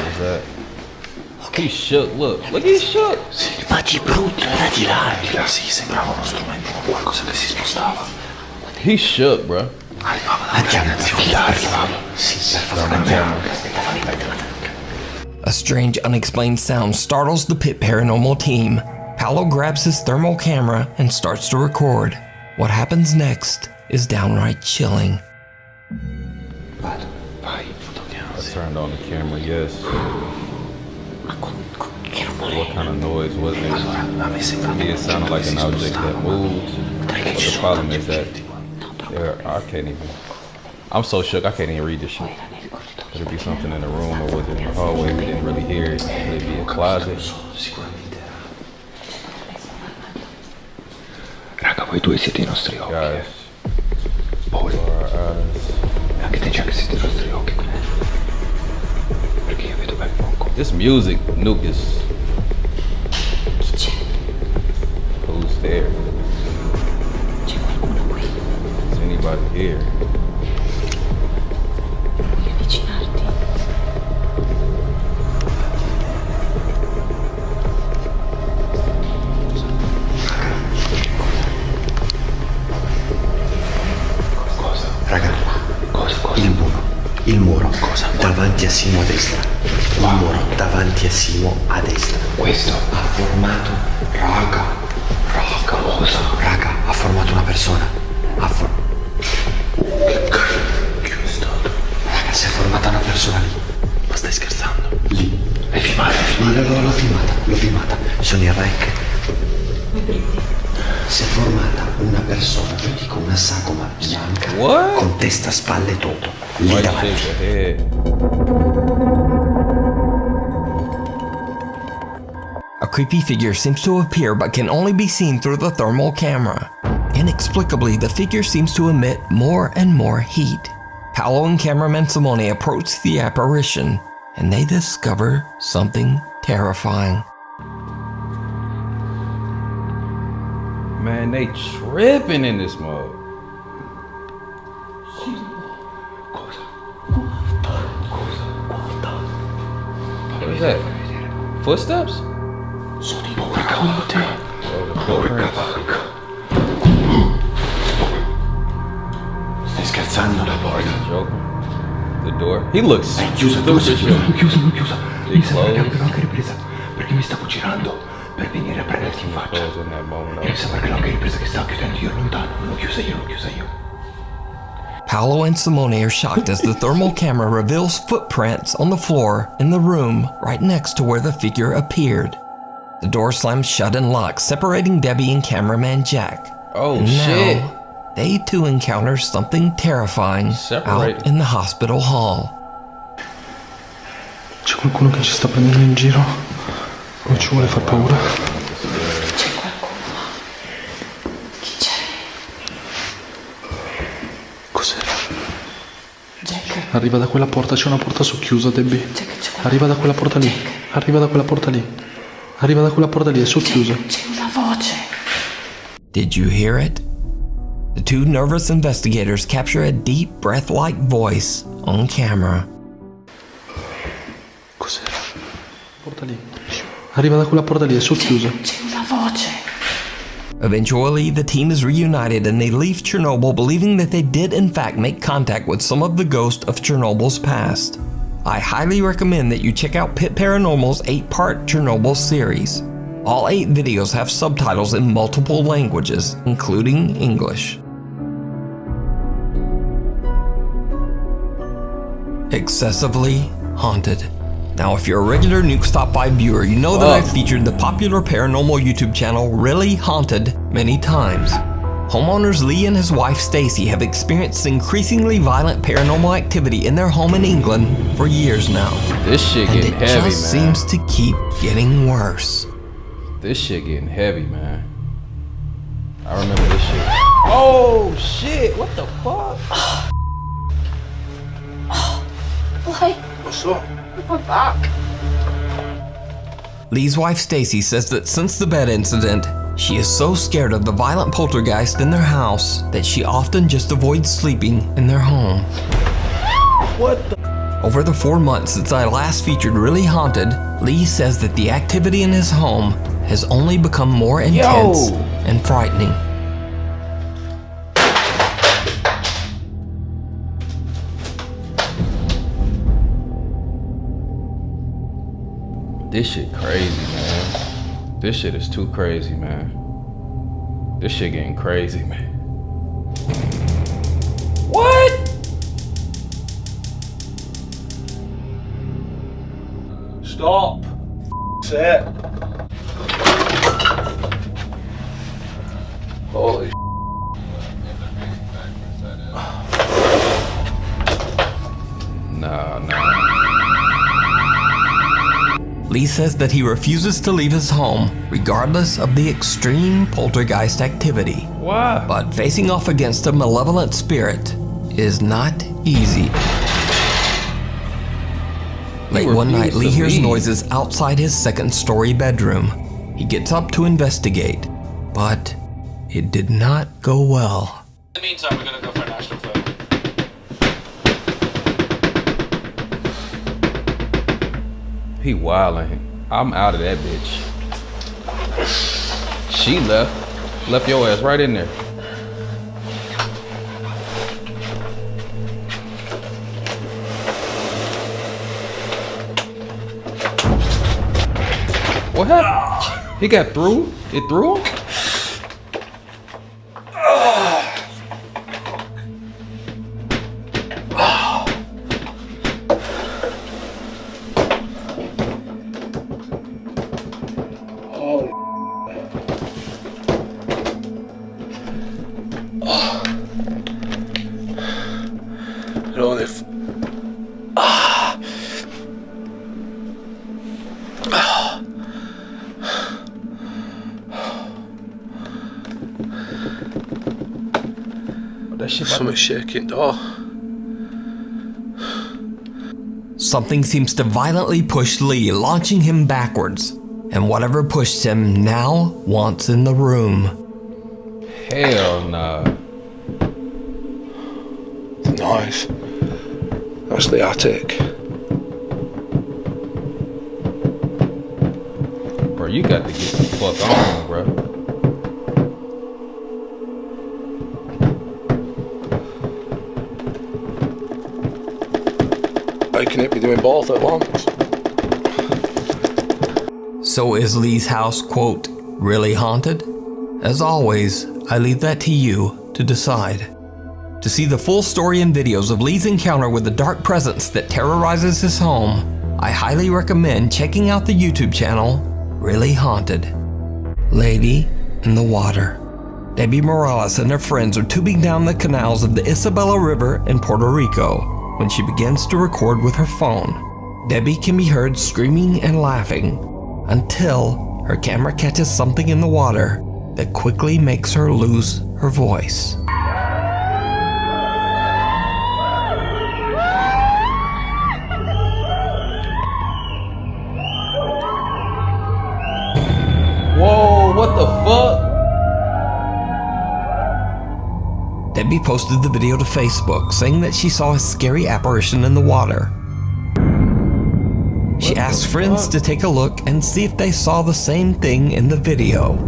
He shook, look, he's shook. Sì, ma di brutto, era di là. Di là, sì, sembrava uno strumento con qualcosa che si spostava. He shook, bro. Arrivava. Sì, per favore, andiamo. A strange, unexplained sound startles the Pit Paranormal team. Paolo grabs his thermal camera and starts to record. What happens next is downright chilling. I turned on the camera, yes. What kind of noise was it? To me, it sounded like an object that moved. But the problem is that I can't even. I'm so shook, I can't even read this shit. Could it be something in the room, or was it in the hallway? We didn't really hear it. Could it be a closet? Raga, voi due siete i nostri occhi. Guys. Poi. Anche te già che siete i nostri occhi. Perché io vedo ben poco. This music, Nuke, is... Who's there? C'è qualcuno qui. Is anybody here? Devi avvicinarti. Raga, cosa? Il muro. Cosa? Davanti a Simo a destra. Il muro davanti a Simo a destra. Questo ha formato. Raga. Cosa? Raga, ha formato una persona. Che cacchio è stato? Raga, si è formata una persona lì. Ma stai scherzando? Lì. L'hai filmata? L'ho filmata. Sono in rec. Si è formata una persona, io dico una sagoma bianca. What? Con testa, spalle e tutto. Lì davanti. A creepy figure seems to appear but can only be seen through the thermal camera. Inexplicably, the figure seems to emit more and more heat. Paolo and cameraman Simone approach the apparition and they discover something terrifying. Man, they tripping in this mode. What is that? Footsteps? Sono i porca. Stai scherzando? The door? He looks chiusa. He closed. Anche ripresa, perché mi stavo girando per venire a prenderti in faccia. E mi sembra che l'ho anche ripresa che stava chiudendo io lontano. L'ho chiusa io. Paolo and Simone are shocked as the thermal camera reveals footprints on the floor in the room right next to where the figure appeared. The door slams shut and locks, separating Debbie and cameraman Jack. Oh, and shit. Now, they too encounter something terrifying out in the hospital hall. C'è qualcuno che ci sta prendendo in giro? O ci vuole far paura? C'è qualcuno. Chi c'è? Cos'era? Jack. Arriva da quella porta, c'è una porta socchiusa, Debbie. Jack, Arriva da quella porta lì. Arriva da quella porta lì, è socchiusa. C'è una voce. Did you hear it? The two nervous investigators capture a deep breath-like voice on camera. Cos'era? Porta lì. Arriva da quella porta lì, è socchiusa. C'è una voce. Eventually, the team is reunited and they leave Chernobyl believing that they did in fact make contact with some of the ghosts of Chernobyl's past. I highly recommend that you check out Pit Paranormal's 8-part Chernobyl series. All 8 videos have subtitles in multiple languages, including English. Excessively haunted. Now, if you're a regular Nuke's Top 5 viewer, you know that I've featured the popular paranormal YouTube channel Really Haunted many times. Homeowners Lee and his wife Stacy have experienced increasingly violent paranormal activity in their home in England for years now. This shit getting heavy, man. It just seems to keep getting worse. This shit getting heavy, man. I remember this shit. Oh shit! What the fuck? What's up? My back. Lee's wife Stacy says that since the bed incident, she is so scared of the violent poltergeist in their house that she often just avoids sleeping in their home. What the? Over the 4 months since I last featured Really Haunted, Lee says that the activity in his home has only become more intense and frightening. This shit crazy, man. This shit is too crazy, man. This shit getting crazy, man. What? Stop. Sit. Holy Nah. Lee says that he refuses to leave his home, regardless of the extreme poltergeist activity. Why? But facing off against a malevolent spirit is not easy. Late one night, Lee hears noises outside his second-story bedroom. He gets up to investigate, but it did not go well. In the meantime, we're gonna go for a national photo. He wildin'. I'm out of that bitch. She left your ass right in there. What happened? He got through? It threw him? Something's shaking, door. Something seems to violently push Lee, launching him backwards. And whatever pushed him now wants in the room. Hell nah. The noise. That's the attic. Bro, you got to get the fuck on, bro. How can it be doing both at once? So is Lee's house, quote, really haunted? As always, I leave that to you to decide. To see the full story and videos of Lee's encounter with the dark presence that terrorizes his home, I highly recommend checking out the YouTube channel, Really Haunted. Lady in the Water. Debbie Morales and her friends are tubing down the canals of the Isabella River in Puerto Rico when she begins to record with her phone. Debbie can be heard screaming and laughing until her camera catches something in the water that quickly makes her lose her voice. Whoa, what the fuck? Debbie posted the video to Facebook, saying that she saw a scary apparition in the water. She asked friends to take a look and see if they saw the same thing in the video.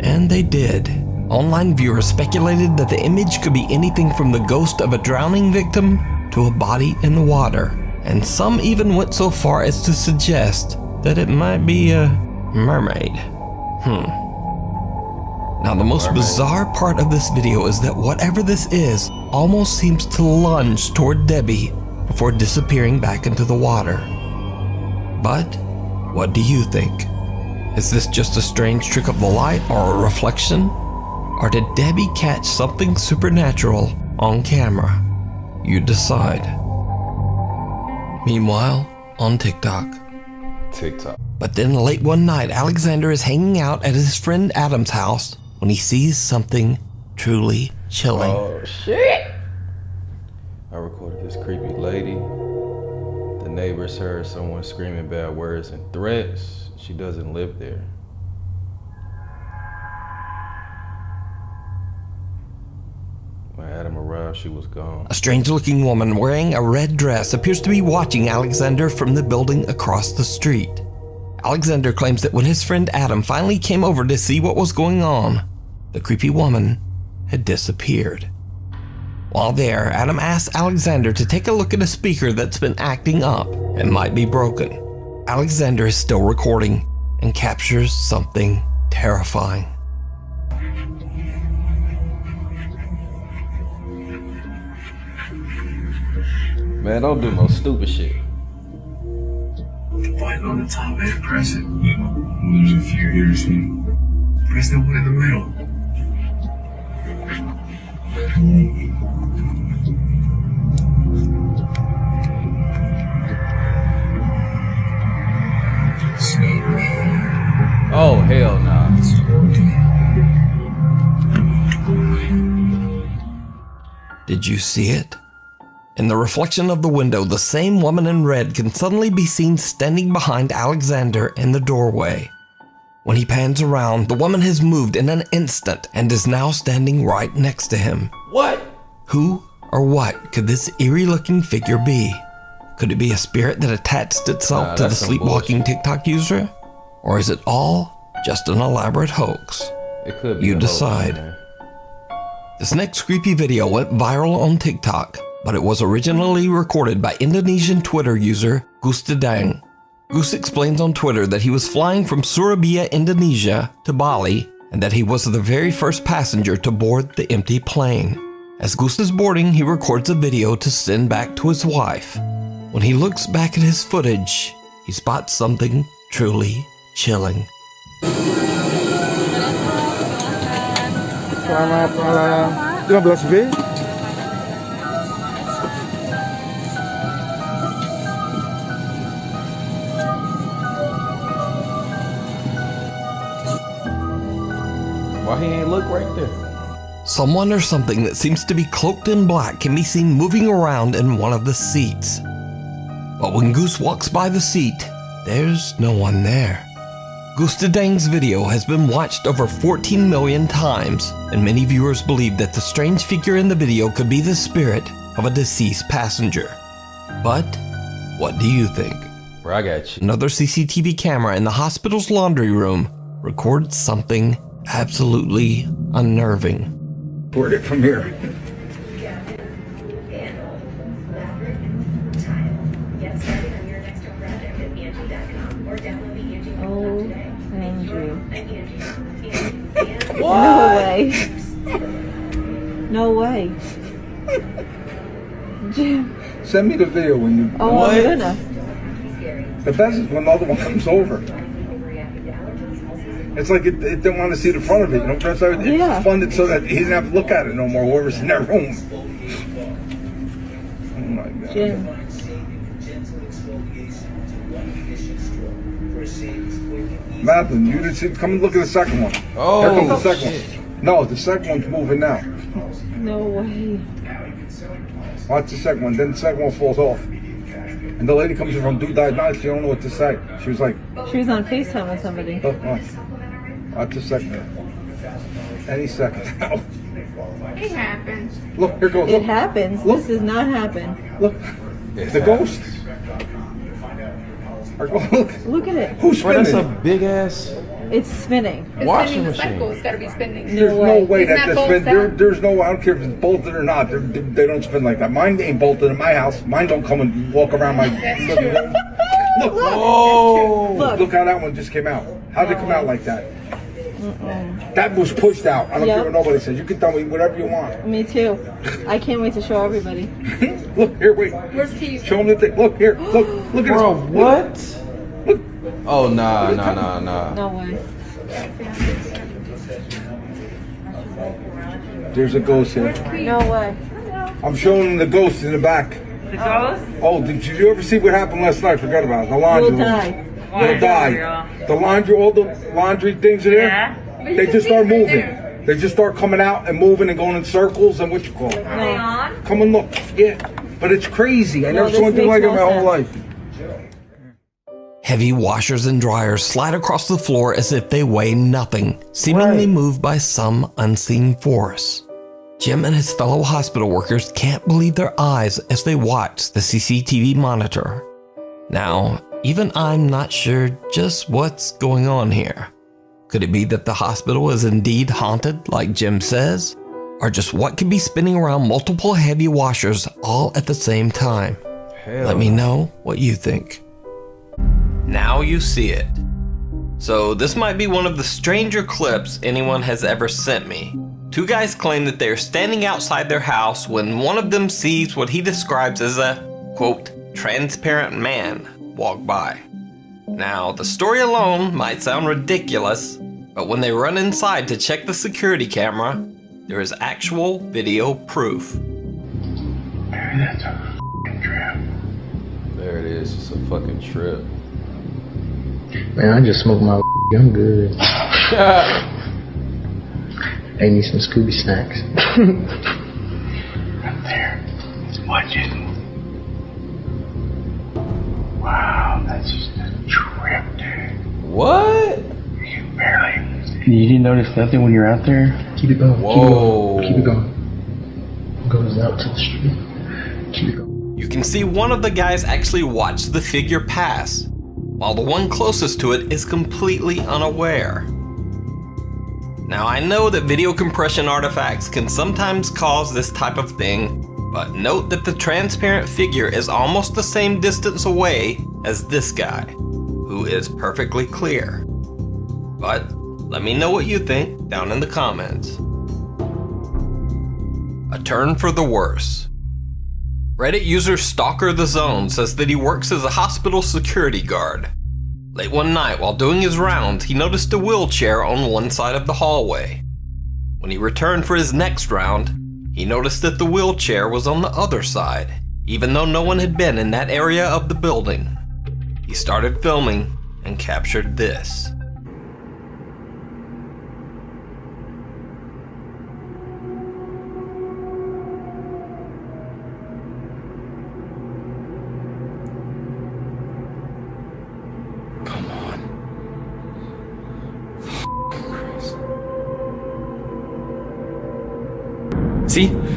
And they did. Online viewers speculated that the image could be anything from the ghost of a drowning victim to a body in the water. And some even went so far as to suggest that it might be a mermaid. Now the most bizarre part of this video is that whatever this is almost seems to lunge toward Debbie before disappearing back into the water. But what do you think? Is this just a strange trick of the light or a reflection? Or did Debbie catch something supernatural on camera? You decide. Meanwhile, on TikTok. But then late one night, Alexander is hanging out at his friend Adam's house when he sees something truly chilling. Oh shit! I recorded this creepy lady. The neighbors heard someone screaming bad words and threats. She doesn't live there. When Adam arrived, she was gone. A strange-looking woman wearing a red dress appears to be watching Alexander from the building across the street. Alexander claims that when his friend Adam finally came over to see what was going on, the creepy woman had disappeared. While there, Adam asks Alexander to take a look at a speaker that's been acting up and might be broken. Alexander is still recording and captures something terrifying. Man, don't do no stupid shit. The button on the top, man, press it. There's a few here, see? Press the one in the middle. Oh, hell nah. Did you see it? In the reflection of the window, the same woman in red can suddenly be seen standing behind Alexander in the doorway. When he pans around, the woman has moved in an instant and is now standing right next to him. What? Who or what could this eerie-looking figure be? Could it be a spirit that attached itself to the sleepwalking TikTok user? Or is it all just an elaborate hoax? It could be. You decide. This next creepy video went viral on TikTok, but it was originally recorded by Indonesian Twitter user Gustadang. Gus explains on Twitter that he was flying from Surabaya, Indonesia to Bali, and that he was the very first passenger to board the empty plane. As Gus is boarding, he records a video to send back to his wife. When he looks back at his footage, he spots something truly chilling. Selamat malam. 15B. Why he ain't look right there? Someone or something that seems to be cloaked in black can be seen moving around in one of the seats. But when Goose walks by the seat, there's no one there. Gustadang's video has been watched over 14 million times, and many viewers believe that the strange figure in the video could be the spirit of a deceased passenger. But what do you think? Bro, I got you. Another CCTV camera in the hospital's laundry room records something absolutely unnerving. Board it from here. No way. No way. Jim. Send me the video when you. Oh, I'm gonna. The best is when the other one comes over. It's like it didn't want to see the front of it, you know. It's funded so that he didn't have to look at it no more. Whoever's in that room. Oh my God. Jim. Madeline, you didn't see. Come and look at the second one. Oh, here comes the second shit. one. No, the second one's moving now. No way. Watch the second one. Then the second one falls off. And the lady comes in from Dude Died Night. She don't know what to say. She was like. She was on FaceTime with somebody. Watch the second one. Any second now. It happens. Look, here goes. It Look. happens. Look. This does not happen. Look. The ghost. Look at it. Who's spinning? Bro, that's a big ass. It's spinning. It's washing spinning the machine. cycle. It's got to be spinning. There's no way Isn't that bolted spin. There's no. I don't care if it's bolted or not. They don't spin like that. Mine ain't bolted in my house. Mine don't come and walk around my living room. Look. Whoa. Look how that one just came out. How'd it come out like that? That was pushed out. I don't care what nobody says. You can tell me whatever you want. Me too. I can't wait to show everybody. Look here. Wait. Where's Keith? Show them the thing. Look here. Look at Bro, this. what? Look. Oh, nah. No way. There's a ghost here. No way. I'm showing them the ghost in the back. The ghost? Oh, did you ever see what happened last night? Forgot about it. The laundry. We'll die. They'll die. The laundry, all the laundry things are there. Yeah. They just start moving. They just start coming out and moving and going in circles and what you call it. Come and look. Yeah. But it's crazy. I never saw anything like it in my whole life. Heavy washers and dryers slide across the floor as if they weigh nothing, seemingly moved by some unseen force. Jim and his fellow hospital workers can't believe their eyes as they watch the CCTV monitor. Now, even I'm not sure just what's going on here. Could it be that the hospital is indeed haunted, like Jim says? Or just what could be spinning around multiple heavy washers all at the same time? Let me know what you think. Now you see it. So this might be one of the stranger clips anyone has ever sent me. Two guys claim that they are standing outside their house when one of them sees what he describes as a, quote, transparent man walk by. Now, the story alone might sound ridiculous, but when they run inside to check the security camera, there is actual video proof. That's a f***ing trip. There it is. It's a fucking trip. Man, I just smoked my I'm good. Ate me some Scooby snacks. Up there. Watch it. Wow, that's just a trip, dude. What? You barely. You didn't notice nothing when you're out there? Keep it going. Whoa. Keep it going. Goes out to the street. Keep it going. You can see one of the guys actually watch the figure pass, while the one closest to it is completely unaware. Now I know that video compression artifacts can sometimes cause this type of thing, but note that the transparent figure is almost the same distance away as this guy, who is perfectly clear. But let me know what you think down in the comments. A turn for the worse. Reddit user Stalker the Zone says that he works as a hospital security guard. Late one night while doing his rounds, he noticed a wheelchair on one side of the hallway. When he returned for his next round, he noticed that the wheelchair was on the other side, even though no one had been in that area of the building. He started filming and captured this.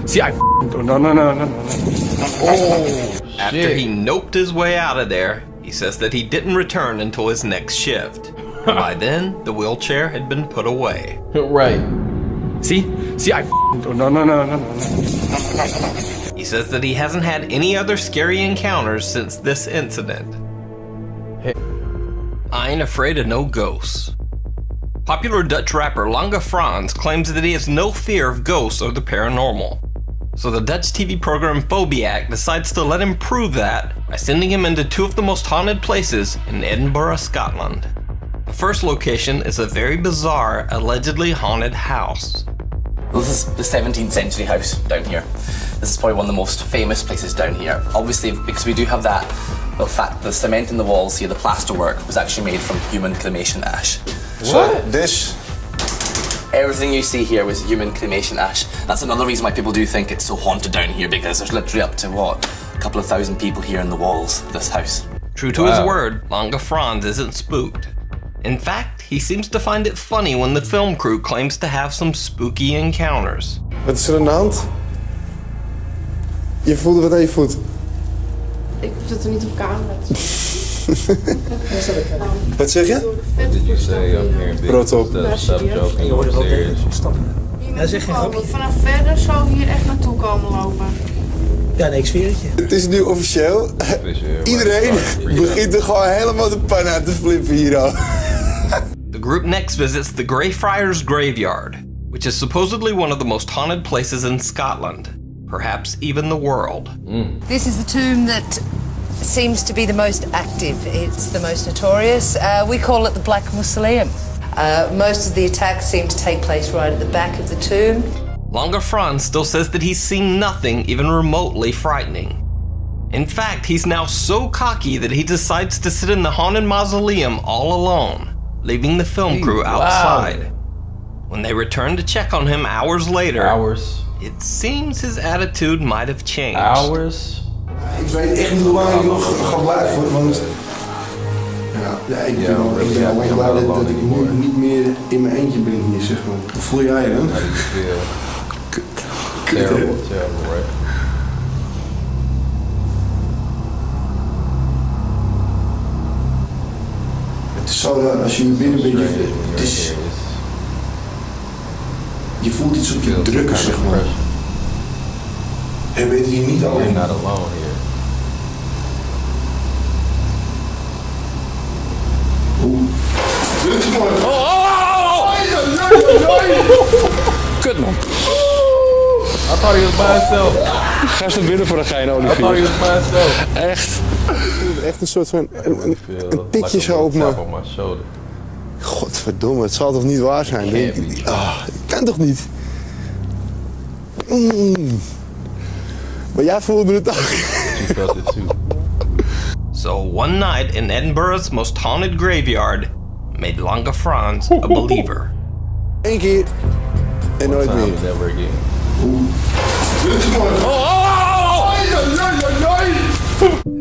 See, I no. Oh, after he noped his way out of there, he says that he didn't return until his next shift. And by then, the wheelchair had been put away. Right. See, I no. He says that he hasn't had any other scary encounters since this incident. I ain't afraid of no ghosts. Popular Dutch rapper Lange Frans claims that he has no fear of ghosts or the paranormal. So the Dutch TV program Phobiac decides to let him prove that by sending him into two of the most haunted places in Edinburgh, Scotland. The first location is a very bizarre, allegedly haunted house. This is the 17th century house down here. This is probably one of the most famous places down here. Obviously, because we do have that, the fact the cement in the walls here, the plasterwork, was actually made from human cremation ash. So everything you see here was human cremation ash. That's another reason why people do think it's so haunted down here, because there's literally up to, a couple of thousand people here in the walls of this house. True to his word, Lange Frans isn't spooked. In fact, he seems to find it funny when the film crew claims to have some spooky encounters. Wat is er aan de hand? Je voelde wat aan je voet. Ik hoef het er niet op camera te Wat zeg je? Did you say I'm hearing big stop joking, you're serious? Ja, zeg geen grapje. Vanaf verder zou hier echt naartoe komen lopen. Ja, nee, ik zweer het je. Het is nu officieel. Iedereen begint er gewoon helemaal de pan uit te flippen hier al. The group next visits the Greyfriars Graveyard, which is supposedly one of the most haunted places in Scotland, perhaps even the world. This is the tomb that seems to be the most active. It's the most notorious. We call it the Black Mausoleum. Most of the attacks seem to take place right at the back of the tomb. Langefron still says that he's seen nothing even remotely frightening. In fact, he's now so cocky that he decides to sit in the haunted mausoleum all alone, leaving the film crew outside. When they return to check on him hours later, it seems his attitude might have changed. Ik weet echt niet hoe lang ik nog ga blijven, want ik ben al blij dat ik nu niet meer in mijn eentje ben hier, zeg maar. Hoe voel jij je dan? Terrible, right? Het is zo dat als je hier binnen bent, je voelt iets op je drukken, zeg maar. En weet je niet alleen. You're not alone here. Kut man. I thought he was by himself. Ga eens naar binnen voor een gein Olivier. I thought he was by himself. Echt? Echt een soort van een tikje zo op me. Godverdomme, het zal toch niet waar zijn? Het kan toch niet? Maar jij voelde het ook. So one night in Edinburgh's most haunted graveyard made Langefrons a believer. Eén keer en nooit meer. Never again.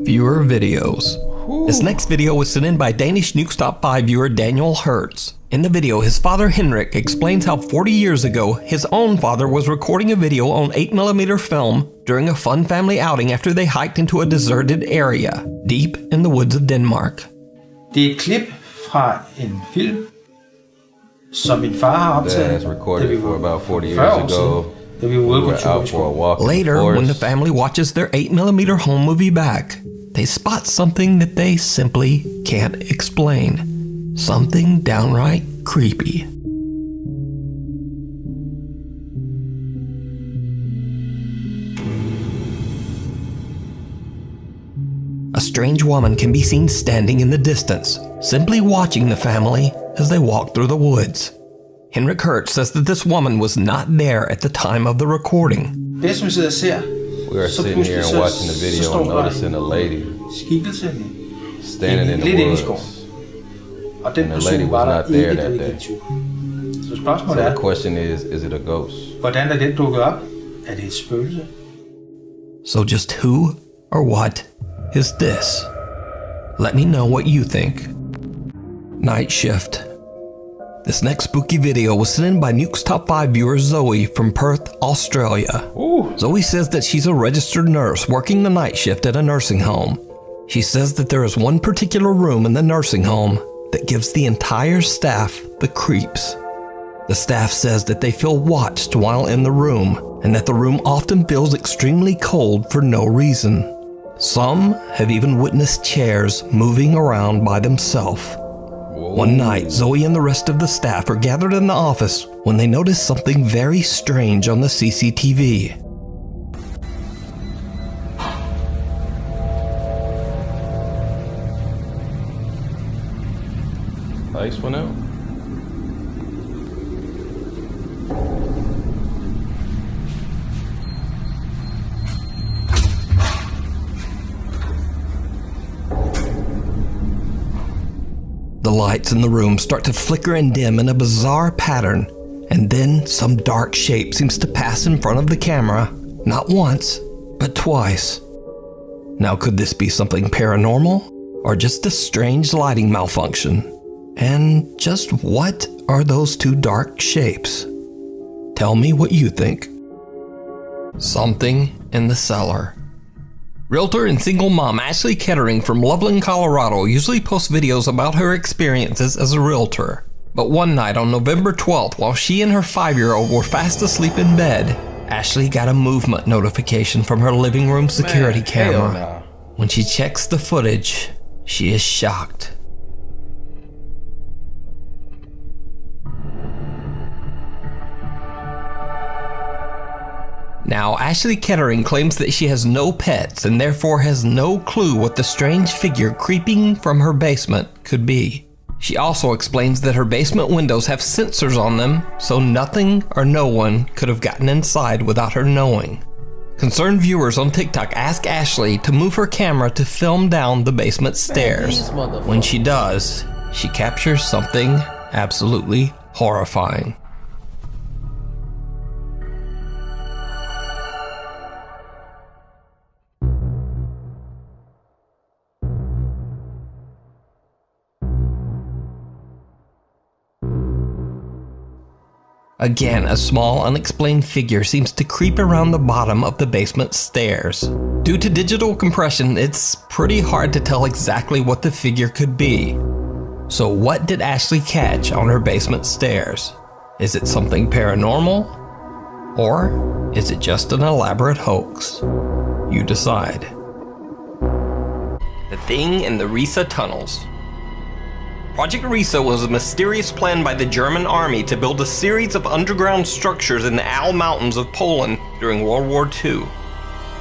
Viewer videos. This next video was sent in by Danish Nuke's Top 5 viewer Daniel Hertz. In the video, his father Henrik explains how 40 years ago, his own father was recording a video on 8mm film during a fun family outing after they hiked into a deserted area, deep in the woods of Denmark. Det er et klip fra en film, som min far har optaget, da vi var about 40 years ago. We were out for a walk. Later, when the family watches their 8mm home movie back, they spot something that they simply can't explain. Something downright creepy. A strange woman can be seen standing in the distance, simply watching the family as they walk through the woods. Henrik Hertz says that this woman was not there at the time of the recording. We are sitting here and watching the video and noticing a lady standing in the woods. And the lady was not there that day. So the question is it a ghost? So just who or what is this? Let me know what you think. Night Shift. This next spooky video was sent in by Nuke's Top 5 viewer Zoe from Perth, Australia. Zoe says that she's a registered nurse working the night shift at a nursing home. She says that there is one particular room in the nursing home that gives the entire staff the creeps. The staff says that they feel watched while in the room, and that the room often feels extremely cold for no reason. Some have even witnessed chairs moving around by themselves. One night, Zoe and the rest of the staff are gathered in the office when they notice something very strange on the CCTV. Lights went out. The lights in the room start to flicker and dim in a bizarre pattern, and then some dark shape seems to pass in front of the camera, not once, but twice. Now, could this be something paranormal, or just a strange lighting malfunction? And just what are those two dark shapes? Tell me what you think. Something in the cellar. Realtor and single mom Ashley Kettering from Loveland, Colorado usually posts videos about her experiences as a realtor. But one night on November 12th, while she and her 5-year-old were fast asleep in bed, Ashley got a movement notification from her living room security camera. Nah. When she checks the footage, she is shocked. Now, Ashley Kettering claims that she has no pets and therefore has no clue what the strange figure creeping from her basement could be. She also explains that her basement windows have sensors on them, so nothing or no one could have gotten inside without her knowing. Concerned viewers on TikTok ask Ashley to move her camera to film down the basement stairs. When she does, she captures something absolutely horrifying. Again, a small, unexplained figure seems to creep around the bottom of the basement stairs. Due to digital compression, it's pretty hard to tell exactly what the figure could be. So what did Ashley catch on her basement stairs? Is it something paranormal? Or is it just an elaborate hoax? You decide. The Thing in the Riesa Tunnels. Project Riesa was a mysterious plan by the German army to build a series of underground structures in the Al Mountains of Poland during World War II.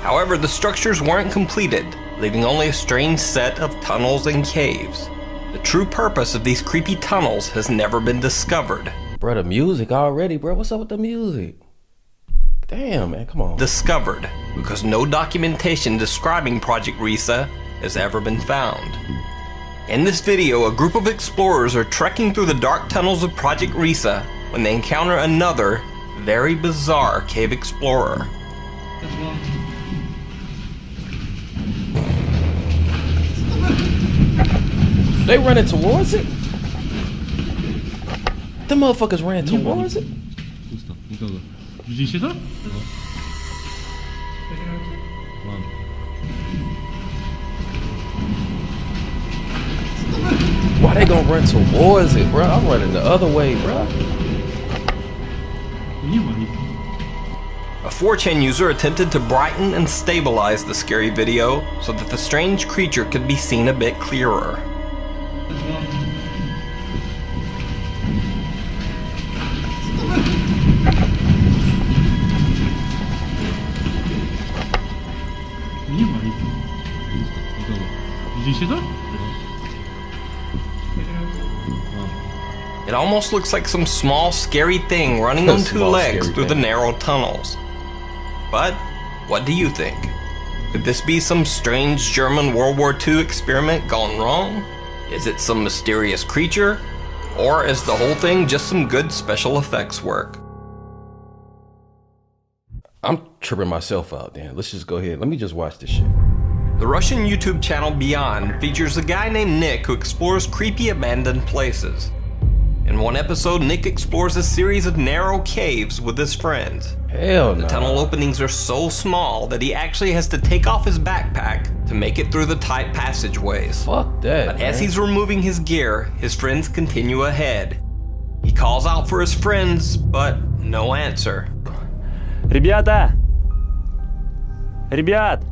However, the structures weren't completed, leaving only a strange set of tunnels and caves. The true purpose of these creepy tunnels has never been discovered. Bro, the music already, bro. What's up with the music? Damn, man, come on. Discovered, because no documentation describing Project Riesa has ever been found. In this video, a group of explorers are trekking through the dark tunnels of Project Riesa when they encounter another, very bizarre cave explorer. They running towards it? The motherfuckers ran towards it? Why they gonna run towards it, bro? I'm running the other way, bro. A 4chan user attempted to brighten and stabilize the scary video so that the strange creature could be seen a bit clearer. It almost looks like some small, scary thing running on two legs through the narrow tunnels. But what do you think? Could this be some strange German World War II experiment gone wrong? Is it some mysterious creature? Or is the whole thing just some good special effects work? I'm tripping myself out, Dan. Let's just go ahead. Let me just watch this shit. The Russian YouTube channel Beyond features a guy named Nick who explores creepy abandoned places. In one episode, Nick explores a series of narrow caves with his friends. Hell no. The tunnel openings are so small that he actually has to take off his backpack to make it through the tight passageways. Fuck that, But man. as he's removing his gear, his friends continue ahead. He calls out for his friends, but no answer. Ребята! Ребят!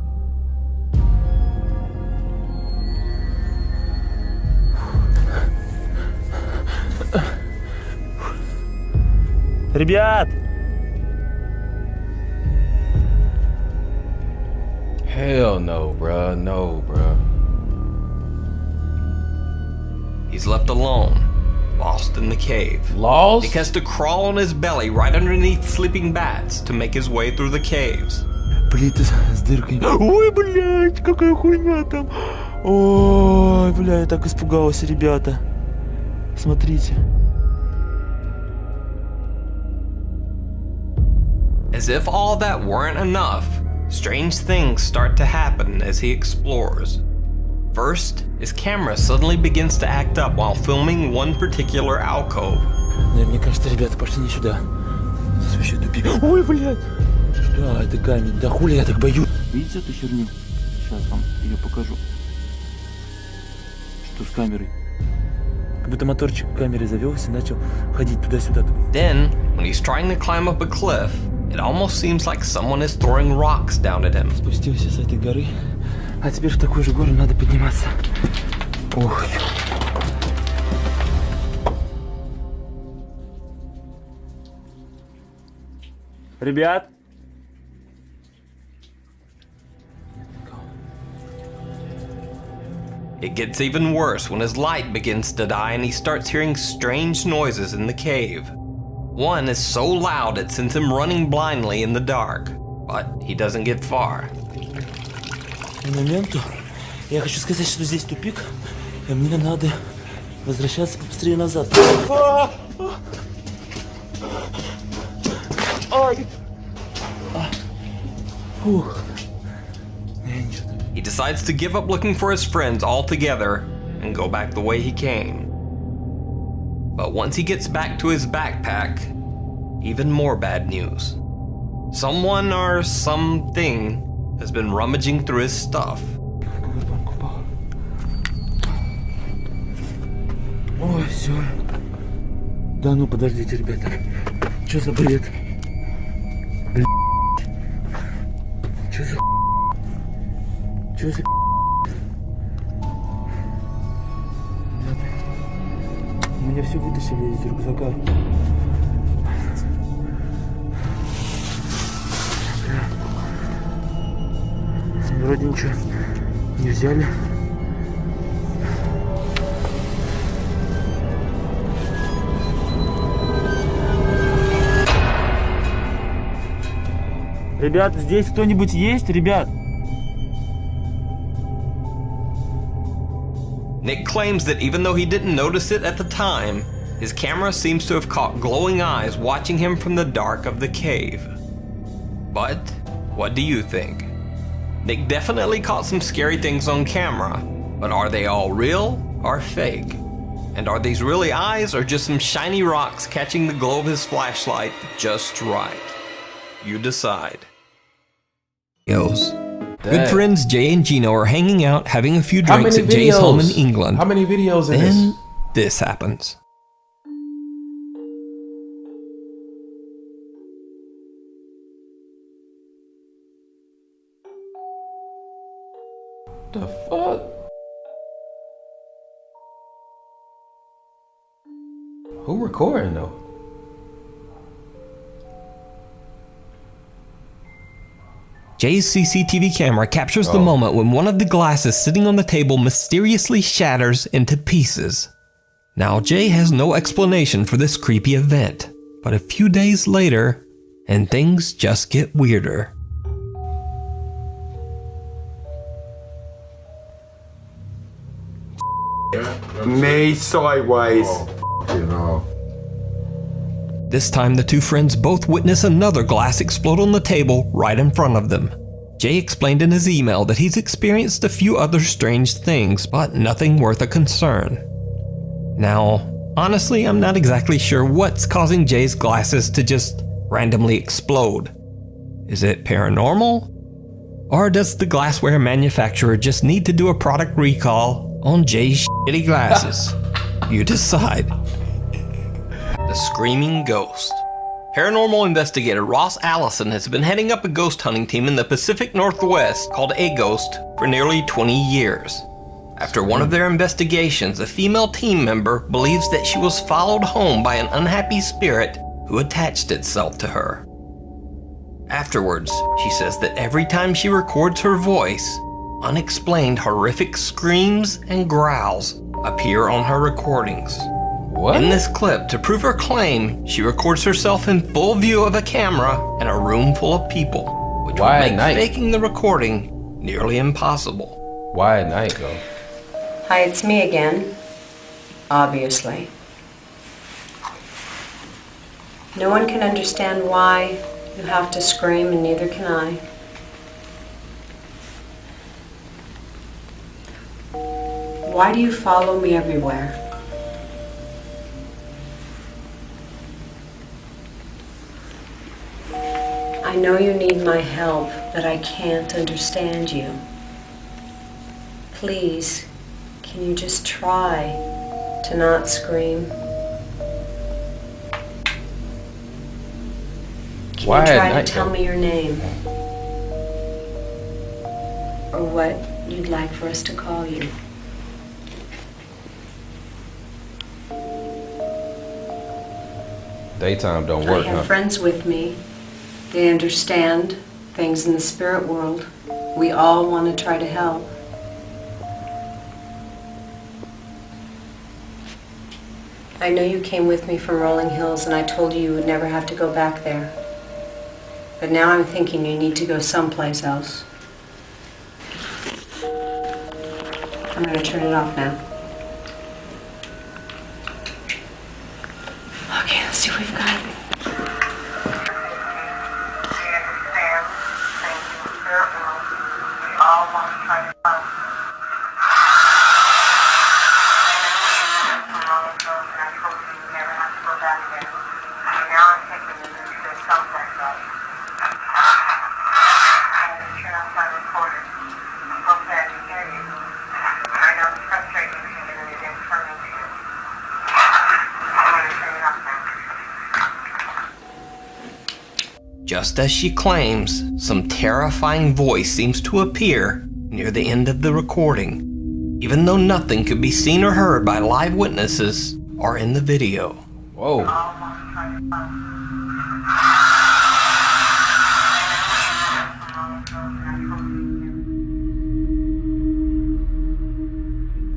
Ребят! Hell no, bruh. No, bruh. He's left alone, lost in the cave. Lost? Nick has to crawl on his belly right underneath sleeping bats to make his way through the caves. Плиты с дыркой. Ой, блядь, какая хуйня там. Ой, бля, я так испугался, ребята. Смотрите. As if all that weren't enough, strange things start to happen as he explores. First, his camera suddenly begins to act up while filming one particular alcove. Мне кажется, ребята пошли не сюда. Здесь вообще тупик. Ой, блядь! Что это камень? Да хули я так боюсь? Видите эту херню? Сейчас вам ее покажу. Что с камерой? Как будто моторчик камеры завелся и начал ходить туда-сюда. Then, when he's trying to climb up a cliff, it almost seems like someone is throwing rocks down at him. Спустился с этой горы, а теперь в такую же гору надо подниматься. Ох. Ребят! It gets even worse when his light begins to die and he starts hearing strange noises in the cave. One is so loud it sends him running blindly in the dark, but he doesn't get far. Моменту я хочу сказать, что здесь тупик, и мне надо возвращаться побыстрее назад. He decides to give up looking for his friends altogether and go back the way he came. But once he gets back to his backpack, even more bad news. Someone or something has been rummaging through his stuff. Ой, все. Да ну подождите, ребята. Что за бред? Блин. Что за... Что за... У меня все вытащили из рюкзака. Вроде ничего не взяли. Ребят, здесь кто-нибудь есть, ребят? Nick claims that even though he didn't notice it at the time, his camera seems to have caught glowing eyes watching him from the dark of the cave. But what do you think? Nick definitely caught some scary things on camera, but are they all real or fake? And are these really eyes or just some shiny rocks catching the glow of his flashlight just right? You decide. Good friends Jay and Gino are hanging out having a few drinks at Jay's home in England. How many videos in Then this happens. The fuck? Who recording though? Jay's CCTV camera captures the moment when one of the glasses sitting on the table mysteriously shatters into pieces. Now, Jay has no explanation for this creepy event, but a few days later, and things just get weirder. Me sideways. You know. This time, the two friends both witness another glass explode on the table right in front of them. Jay explained in his email that he's experienced a few other strange things, but nothing worth a concern. Now, honestly, I'm not exactly sure what's causing Jay's glasses to just randomly explode. Is it paranormal? Or does the glassware manufacturer just need to do a product recall on Jay's shitty glasses? You decide. The Screaming Ghost. Paranormal investigator Ross Allison has been heading up a ghost hunting team in the Pacific Northwest called A Ghost for nearly 20 years. After one of their investigations, a female team member believes that she was followed home by an unhappy spirit who attached itself to her. Afterwards, she says that every time she records her voice, unexplained horrific screams and growls appear on her recordings. What? In this clip, to prove her claim, she records herself in full view of a camera in a room full of people, which would make faking the recording nearly impossible. Why at night, though? Hi, it's me again. Obviously. No one can understand why you have to scream, and neither can I. Why do you follow me everywhere? I know you need my help, but I can't understand you. Please, can you just try to not scream? Can you try to tell me your name? Or what you'd like for us to call you? Daytime don't work, I have friends with me. They understand things in the spirit world. We all want to try to help. I know you came with me from Rolling Hills and I told you you would never have to go back there. But now I'm thinking you need to go someplace else. I'm going to turn it off now. Okay, let's see what we've got. Just as she claims, some terrifying voice seems to appear near the end of the recording, even though nothing could be seen or heard by live witnesses or in the video. Whoa.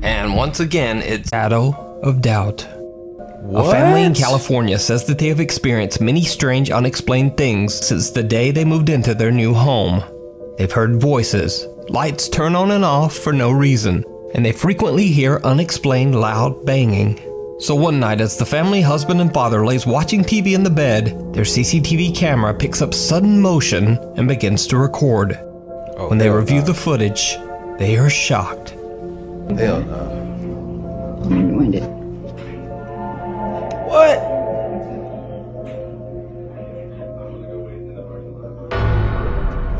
And once again, it's Shadow of Doubt. What? A family in California says that they have experienced many strange, unexplained things since the day they moved into their new home. They've heard voices, lights turn on and off for no reason, and they frequently hear unexplained loud banging. So one night, as the family husband and father lays watching TV in the bed, their CCTV camera picks up sudden motion and begins to record. When they review the footage, they are shocked. Hell no. What?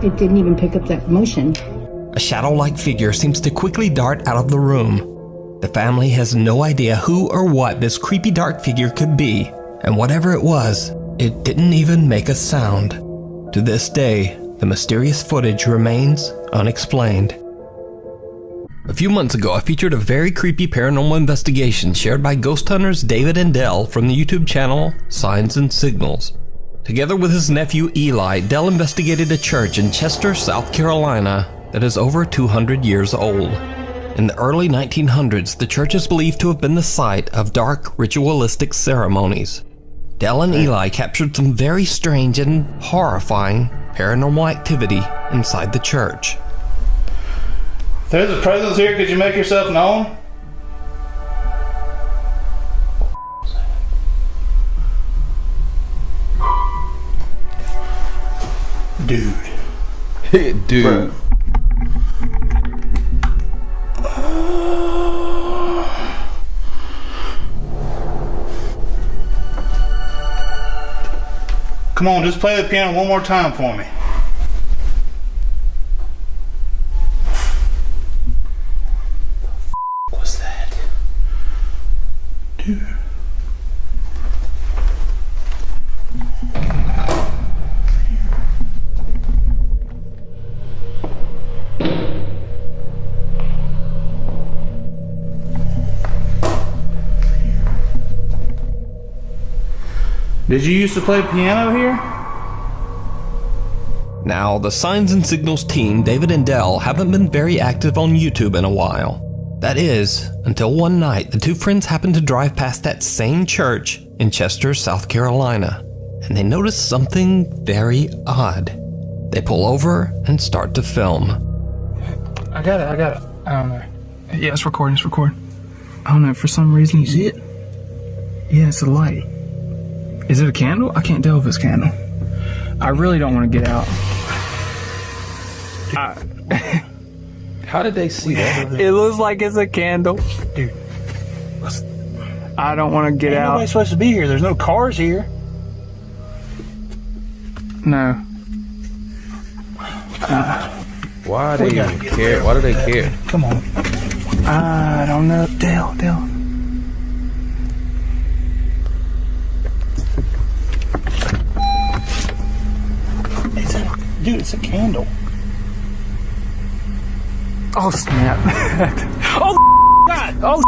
It didn't even pick up that motion. A shadow-like figure seems to quickly dart out of the room. The family has no idea who or what this creepy dark figure could be, and whatever it was, it didn't even make a sound. To this day, the mysterious footage remains unexplained. A few months ago, I featured a very creepy paranormal investigation shared by ghost hunters David and Dell from the YouTube channel Signs and Signals. Together with his nephew Eli, Dell investigated a church in Chester, South Carolina that is over 200 years old. In the early 1900s, the church is believed to have been the site of dark ritualistic ceremonies. Dell and Eli captured some very strange and horrifying paranormal activity inside the church. There's a presence here. Could you make yourself known? Dude. Dude. Come on, just play the piano one more time for me. Did you used to play piano here? Now, the Signs and Signals team, David and Dell, haven't been very active on YouTube in a while. That is, until one night, the two friends happened to drive past that same church in Chester, South Carolina, and they notice something very odd. They pull over and start to film. I got it. I don't know. Yeah, it's recording. I don't know, for some reason. You see it? Yeah, it's a light. Is it a candle? I can't tell if it's a candle. I really don't want to get out. How did they see that? It looks like it's a candle. Dude. I don't want to get out. Nobody's supposed to be here. There's no cars here. No. Why do they even care? Why do they care? Come on. I don't know. Dale. Dude, it's a candle. Oh, snap. Oh, God! Oh,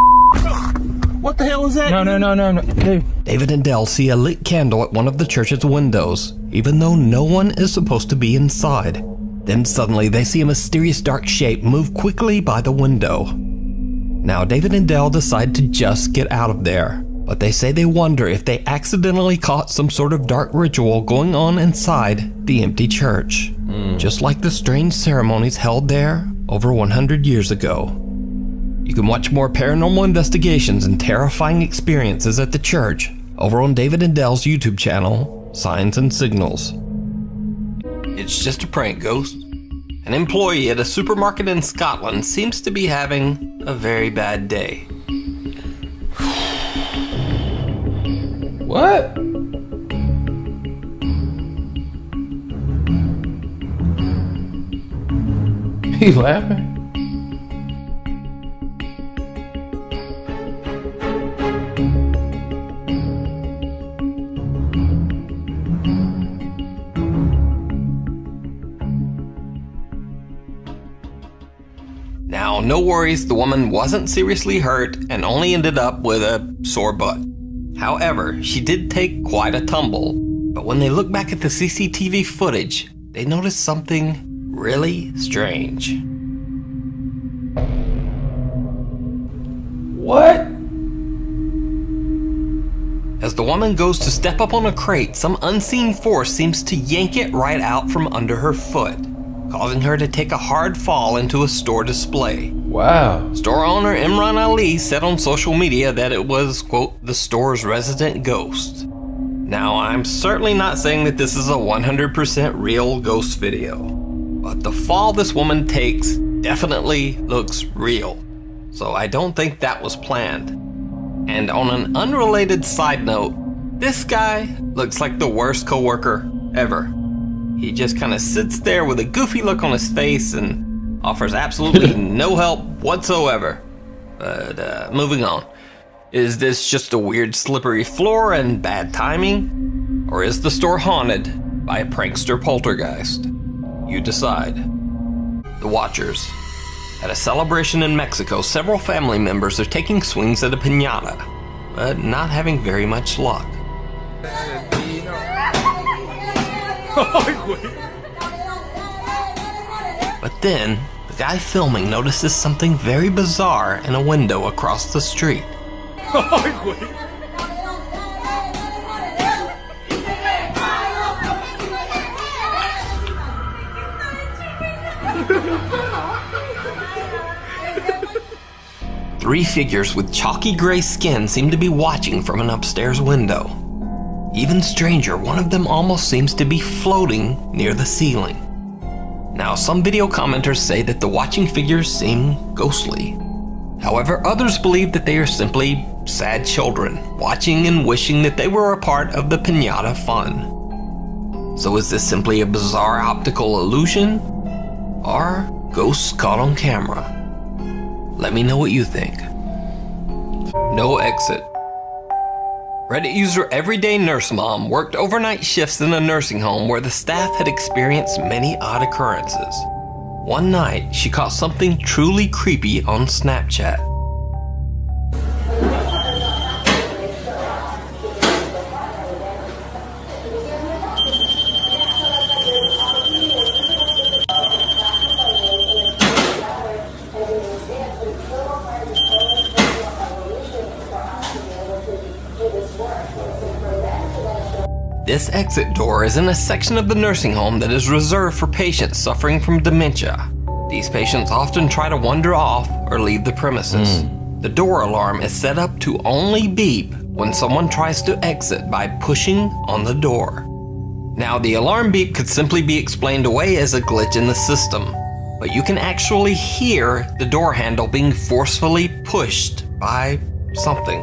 what the hell is that? No, dude. David and Dell see a lit candle at one of the church's windows, even though no one is supposed to be inside. Then suddenly they see a mysterious dark shape move quickly by the window. Now David and Dell decide to just get out of there, but they say they wonder if they accidentally caught some sort of dark ritual going on inside the empty church, just like the strange ceremonies held there over 100 years ago. You can watch more paranormal investigations and terrifying experiences at the church over on David and Dell's YouTube channel, Signs and Signals. It's just a prank, Ghost. An employee at a supermarket in Scotland seems to be having a very bad day. What? He laughing? Now, no worries, the woman wasn't seriously hurt and only ended up with a sore butt. However, she did take quite a tumble, but when they look back at the CCTV footage, they notice something really strange. What? As the woman goes to step up on a crate, some unseen force seems to yank it right out from under her foot, causing her to take a hard fall into a store display. Wow. Store owner Imran Ali said on social media that it was, quote, the store's resident ghost. Now, I'm certainly not saying that this is a 100% real ghost video, but the fall this woman takes definitely looks real, so I don't think that was planned. And on an unrelated side note, this guy looks like the worst coworker ever. He just kind of sits there with a goofy look on his face and offers absolutely no help whatsoever. But moving on. Is this just a weird slippery floor and bad timing? Or is the store haunted by a prankster poltergeist? You decide. The Watchers. At a celebration in Mexico, several family members are taking swings at a piñata, but not having very much luck. But then, the guy filming notices something very bizarre in a window across the street. 3 figures with chalky gray skin seem to be watching from an upstairs window. Even stranger, one of them almost seems to be floating near the ceiling. Now, some video commenters say that the watching figures seem ghostly. However, others believe that they are simply sad children, watching and wishing that they were a part of the piñata fun. So is this simply a bizarre optical illusion? Or ghosts caught on camera? Let me know what you think. No exit. Reddit user Everyday Nurse Mom worked overnight shifts in a nursing home where the staff had experienced many odd occurrences. One night, she caught something truly creepy on Snapchat. This exit door is in a section of the nursing home that is reserved for patients suffering from dementia. These patients often try to wander off or leave the premises. The door alarm is set up to only beep when someone tries to exit by pushing on the door. Now, the alarm beep could simply be explained away as a glitch in the system, but you can actually hear the door handle being forcefully pushed by something.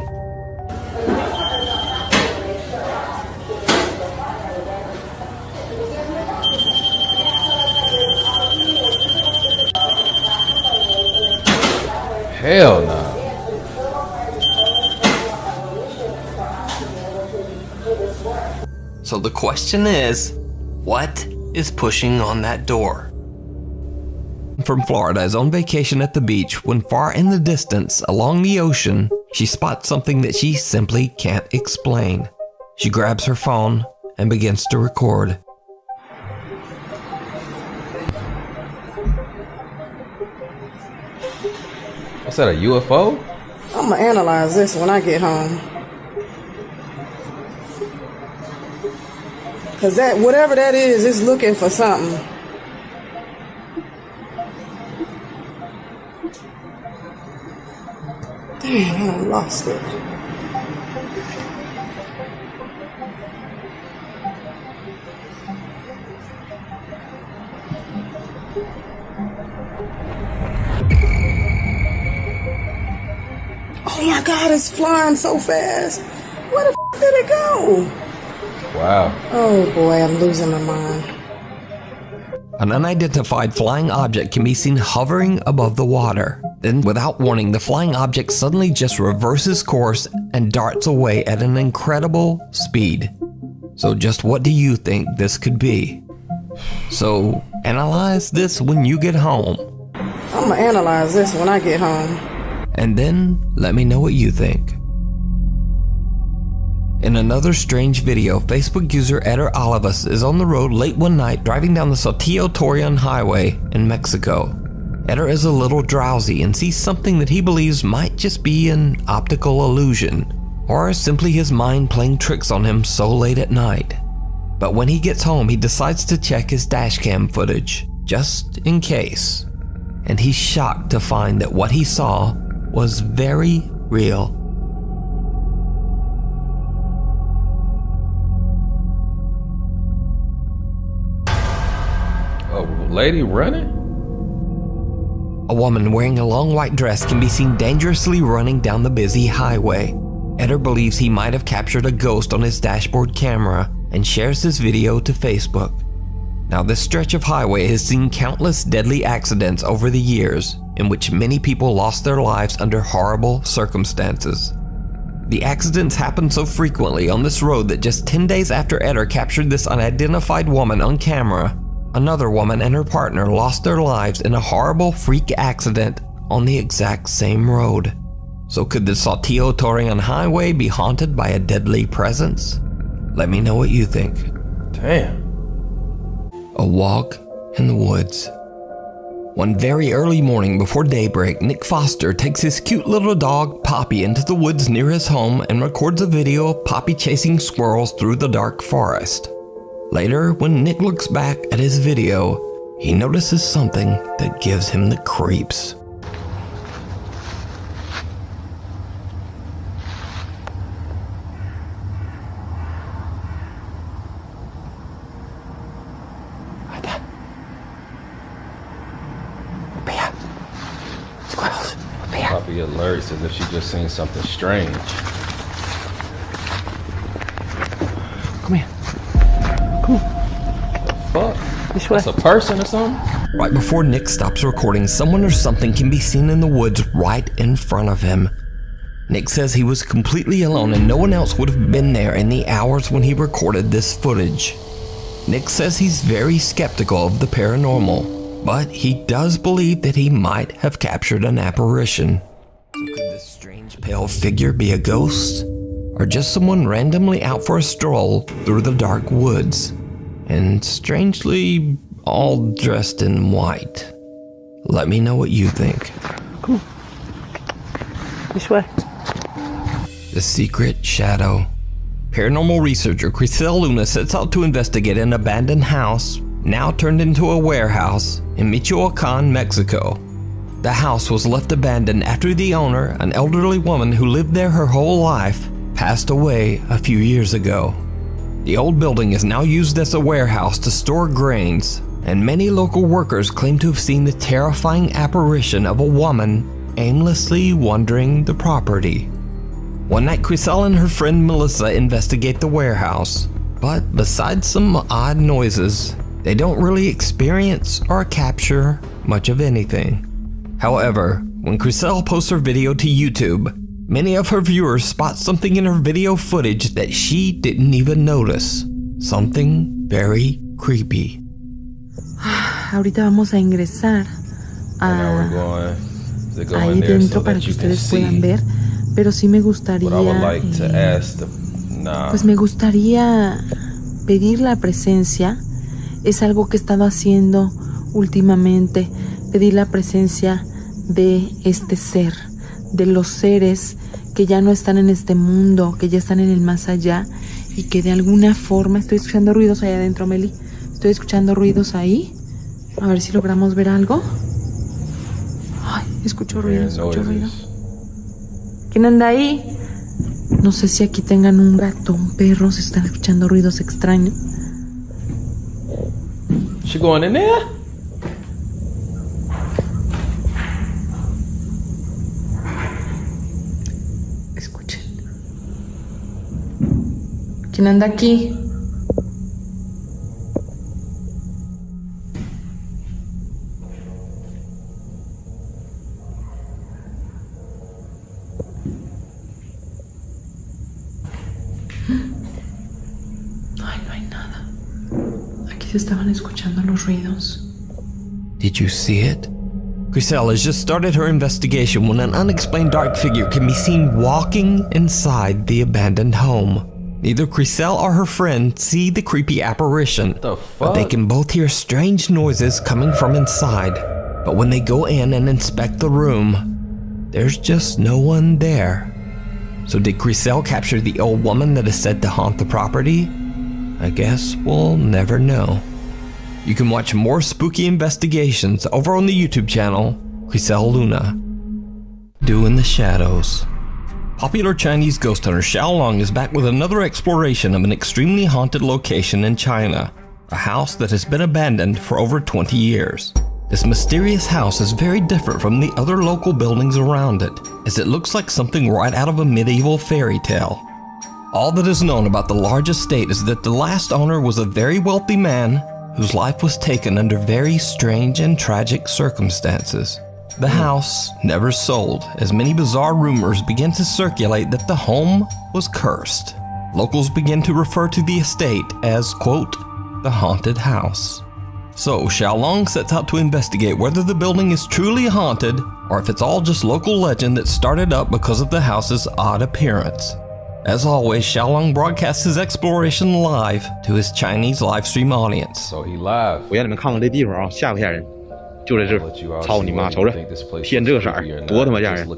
Hell no. So the question is, what is pushing on that door? From Florida is on vacation at the beach when far in the distance along the ocean, she spots something that she simply can't explain. She grabs her phone and begins to record. What's that, a UFO? I'm gonna analyze this when I get home. Cause that, whatever that is looking for something. Damn, I lost it. Oh my God, it's flying so fast. Where the f did it go? Wow. Oh boy, I'm losing my mind. An unidentified flying object can be seen hovering above the water. Then, without warning, the flying object suddenly just reverses course and darts away at an incredible speed. So just what do you think this could be? So, analyze this when you get home. I'm gonna analyze this when I get home. And then, let me know what you think. In another strange video, Facebook user Eder Olivas is on the road late one night driving down the Saltillo-Torreon highway in Mexico. Eder is a little drowsy and sees something that he believes might just be an optical illusion, or simply his mind playing tricks on him so late at night. But when he gets home, he decides to check his dashcam footage, just in case. And he's shocked to find that what he saw was very real. A lady running? A woman wearing a long white dress can be seen dangerously running down the busy highway. Eder believes he might have captured a ghost on his dashboard camera and shares this video to Facebook. Now, this stretch of highway has seen countless deadly accidents over the years in which many people lost their lives under horrible circumstances. The accidents happen so frequently on this road that just 10 days after Eder captured this unidentified woman on camera, another woman and her partner lost their lives in a horrible freak accident on the exact same road. So could the Saltillo-Torreon highway be haunted by a deadly presence? Let me know what you think. Damn. A walk in the woods. One very early morning before daybreak, Nick Foster takes his cute little dog Poppy into the woods near his home and records a video of Poppy chasing squirrels through the dark forest. Later, when Nick looks back at his video, he notices something that gives him the creeps. Poppy alerts as if she just seen something strange. Come here. Come on. The fuck? This way. That's a person or something? Right before Nick stops recording, someone or something can be seen in the woods right in front of him. Nick says he was completely alone and no one else would have been there in the hours when he recorded this footage. Nick says he's very skeptical of the paranormal, but he does believe that he might have captured an apparition. So could this strange pale figure be a ghost? Or just someone randomly out for a stroll through the dark woods? And strangely, all dressed in white. Let me know what you think. Come on. This way. The Secret Shadow. Paranormal researcher Crisel Luna sets out to investigate an abandoned house, now turned into a warehouse, in Michoacan, Mexico. The house was left abandoned after the owner, an elderly woman who lived there her whole life, passed away a few years ago. The old building is now used as a warehouse to store grains, and many local workers claim to have seen the terrifying apparition of a woman aimlessly wandering the property. One night, Crisel and her friend Melissa investigate the warehouse, but besides some odd noises, they don't really experience or capture much of anything. However, when Crisel posts her video to YouTube, many of her viewers spot something in her video footage that she didn't even notice. Something very creepy. Ahorita vamos a ingresar ahí dentro para que ustedes puedan ver, pero sí me gustaría, pues me gustaría pedir la presencia. Es algo que he estado haciendo últimamente, pedir la presencia de este ser, de los seres que ya no están en este mundo, que ya están en el más allá y que de alguna forma, estoy escuchando ruidos allá adentro, Meli, estoy escuchando ruidos ahí, a ver si logramos ver algo. Ay, escucho ruidos. ¿Quién anda ahí? No sé si aquí tengan un gato, un perro, se están escuchando ruidos extraños. She going in there? Escuchen. ¿Quién anda aquí? Se estaban escuchando los ruidos. Did you see it? Crisel has just started her investigation when an unexplained dark figure can be seen walking inside the abandoned home. Neither Crisel or her friend see the creepy apparition, but they can both hear strange noises coming from inside. But when they go in and inspect the room, there's just no one there. So did Crisel capture the old woman that is said to haunt the property? I guess we'll never know. You can watch more spooky investigations over on the YouTube channel, Crisel Luna. Do in the Shadows. Popular Chinese ghost hunter Xiaolong is back with another exploration of an extremely haunted location in China, a house that has been abandoned for over 20 years. This mysterious house is very different from the other local buildings around it, as it looks like something right out of a medieval fairy tale. All that is known about the large estate is that the last owner was a very wealthy man whose life was taken under very strange and tragic circumstances. The house never sold, as many bizarre rumors began to circulate that the home was cursed. Locals began to refer to the estate as, quote, the haunted house. So Xiaolong sets out to investigate whether the building is truly haunted or if it's all just local legend that started up because of the house's odd appearance. As always, Xiaolong broadcasts his exploration live to his Chinese livestream audience. So he live. 我让你们看看这地方啊，吓不吓人？就在这儿，操你妈！瞅着，天这色儿，多他妈吓人！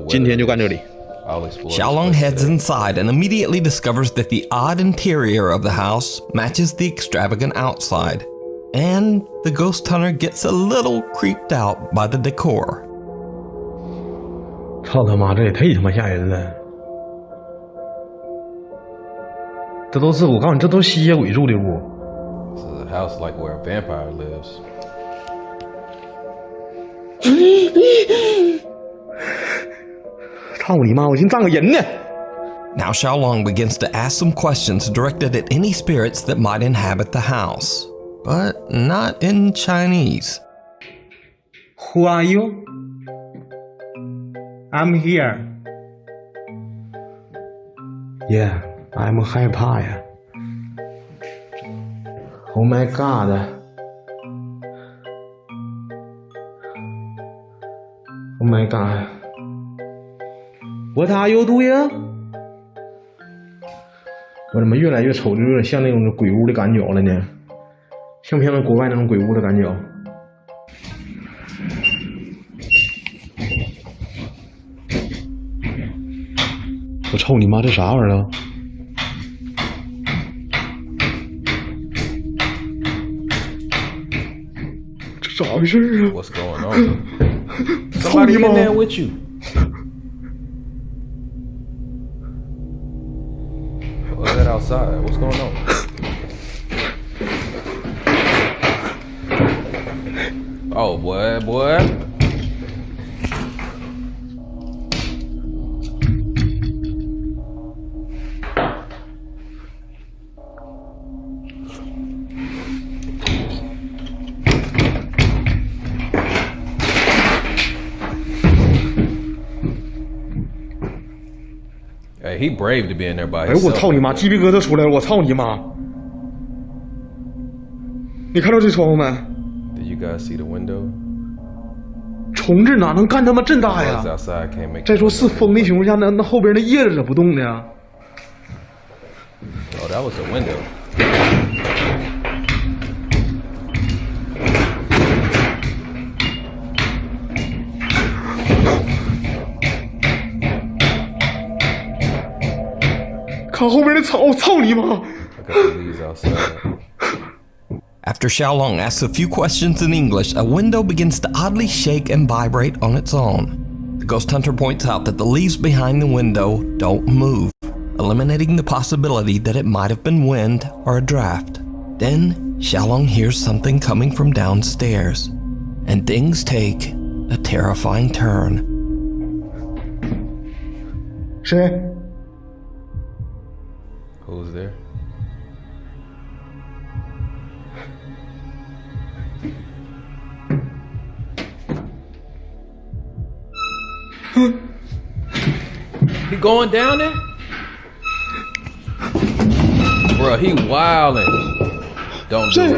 今天就干这里。Xiaolong heads inside and immediately discovers that the odd interior of the house matches the extravagant outside. And the ghost hunter gets a little creeped out by the decor. 操他妈，这也忒他妈吓人了！这都是我告诉你，这都是吸血鬼住的屋。This is a house like where a vampire lives. 操你妈！我寻思葬个人呢。Now Xiaolong begins to ask some questions directed at any spirits that might inhabit the house, but not in Chinese. Who are you? I'm here. Yeah, I'm 害怕呀。Oh my god. Oh my god. What are you doing? 我怎么越来越瞅着有点像那种鬼屋的感觉了呢？像不像国外那种鬼屋的感觉？我操你妈，这啥玩意儿啊？这咋回事啊 ？What's going on? Somebody in there with you? What's that outside? What's going on? Oh, boy. Hey, he brave to be in there by 哎，我 himself. 操你妈！鸡皮疙瘩出来了！我操你妈！你看到这窗户没？ Did you guys see the window? 虫子哪能干他妈这大呀 Bugs？ outside can't make 再说是风的情况下，那后边那叶子咋不动呢？ Oh, that was a window. 看后边的草，操你妈！ I got the leaves outside. After Xiaolong asks a few questions in English, a window begins to oddly shake and vibrate on its own. The ghost hunter points out that the leaves behind the window don't move, eliminating the possibility that it might have been wind or a draft. Then, Xiaolong hears something coming from downstairs, and things take a terrifying turn. 谁？ Who's there? He going down there? Bro, he wildin'. Don't do it.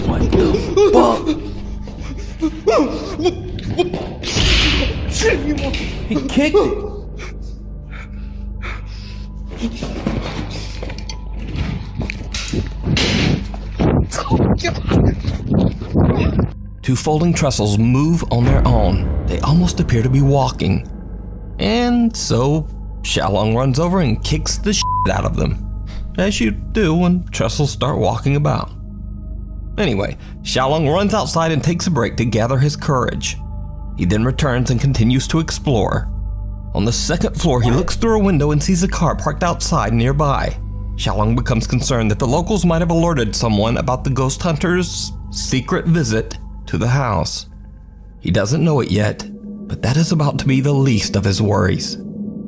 What the fuck? He kicked it. Two folding trestles move on their own. They almost appear to be walking. And so, Xiaolong runs over and kicks the shit out of them. As you do when trestles start walking about. Anyway, Xiaolong runs outside and takes a break to gather his courage. He then returns and continues to explore. On the second floor, he looks through a window and sees a car parked outside nearby. Xiaolong becomes concerned that the locals might have alerted someone about the ghost hunter's secret visit to the house. He doesn't know it yet, but that is about to be the least of his worries,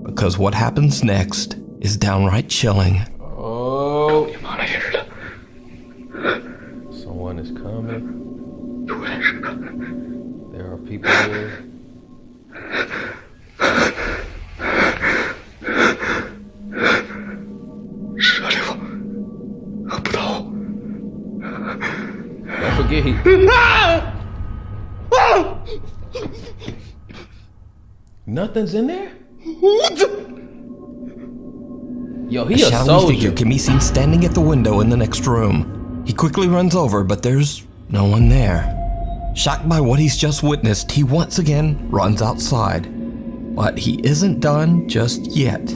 because what happens next is downright chilling. Oh. Someone is coming. There are people here. Don't forget he. Nothing's in there? Yo, he a shadowy soldier. figure can be seen standing at the window in the next room. He quickly runs over, but there's no one there. Shocked by what he's just witnessed, he once again runs outside. But he isn't done just yet.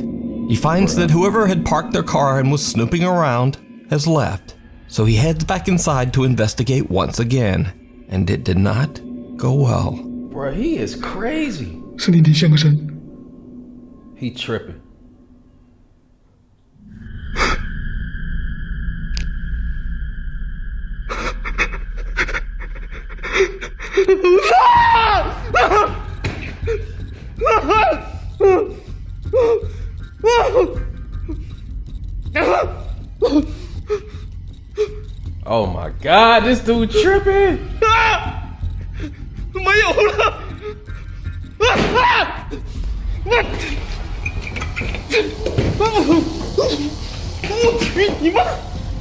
He finds that whoever had parked their car and was snooping around has left. So he heads back inside to investigate once again. And it did not go well. Bro, he is crazy. 森林里像个神。 He tripping. Oh my God, this dude tripping. 没有了。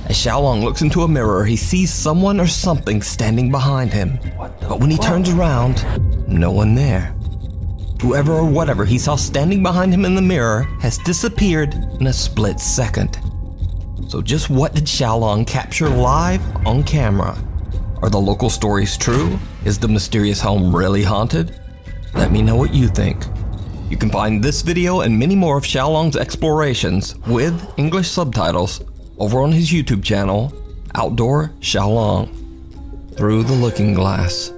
As Xiaolong looks into a mirror, he sees someone or something standing behind him. But when he turns around, no one there. Whoever or whatever he saw standing behind him in the mirror has disappeared in a split second. So just what did Xiaolong capture live on camera? Are the local stories true? Is the mysterious home really haunted? Let me know what you think. You can find this video and many more of Xiaolong's explorations with English subtitles over on his YouTube channel, Outdoor Xiaolong, Through the Looking Glass.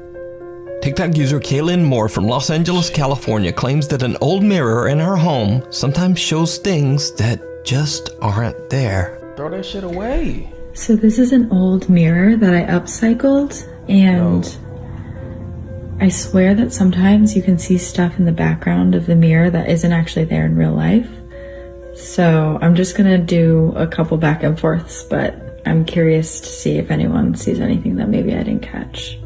TikTok user Kaylin Moore from Los Angeles, California claims that an old mirror in her home sometimes shows things that just aren't there. Throw that shit away. So this is an old mirror that I upcycled, and I swear that sometimes you can see stuff in the background of the mirror that isn't actually there in real life. So I'm just gonna do a couple back and forths, but I'm curious to see if anyone sees anything that maybe I didn't catch.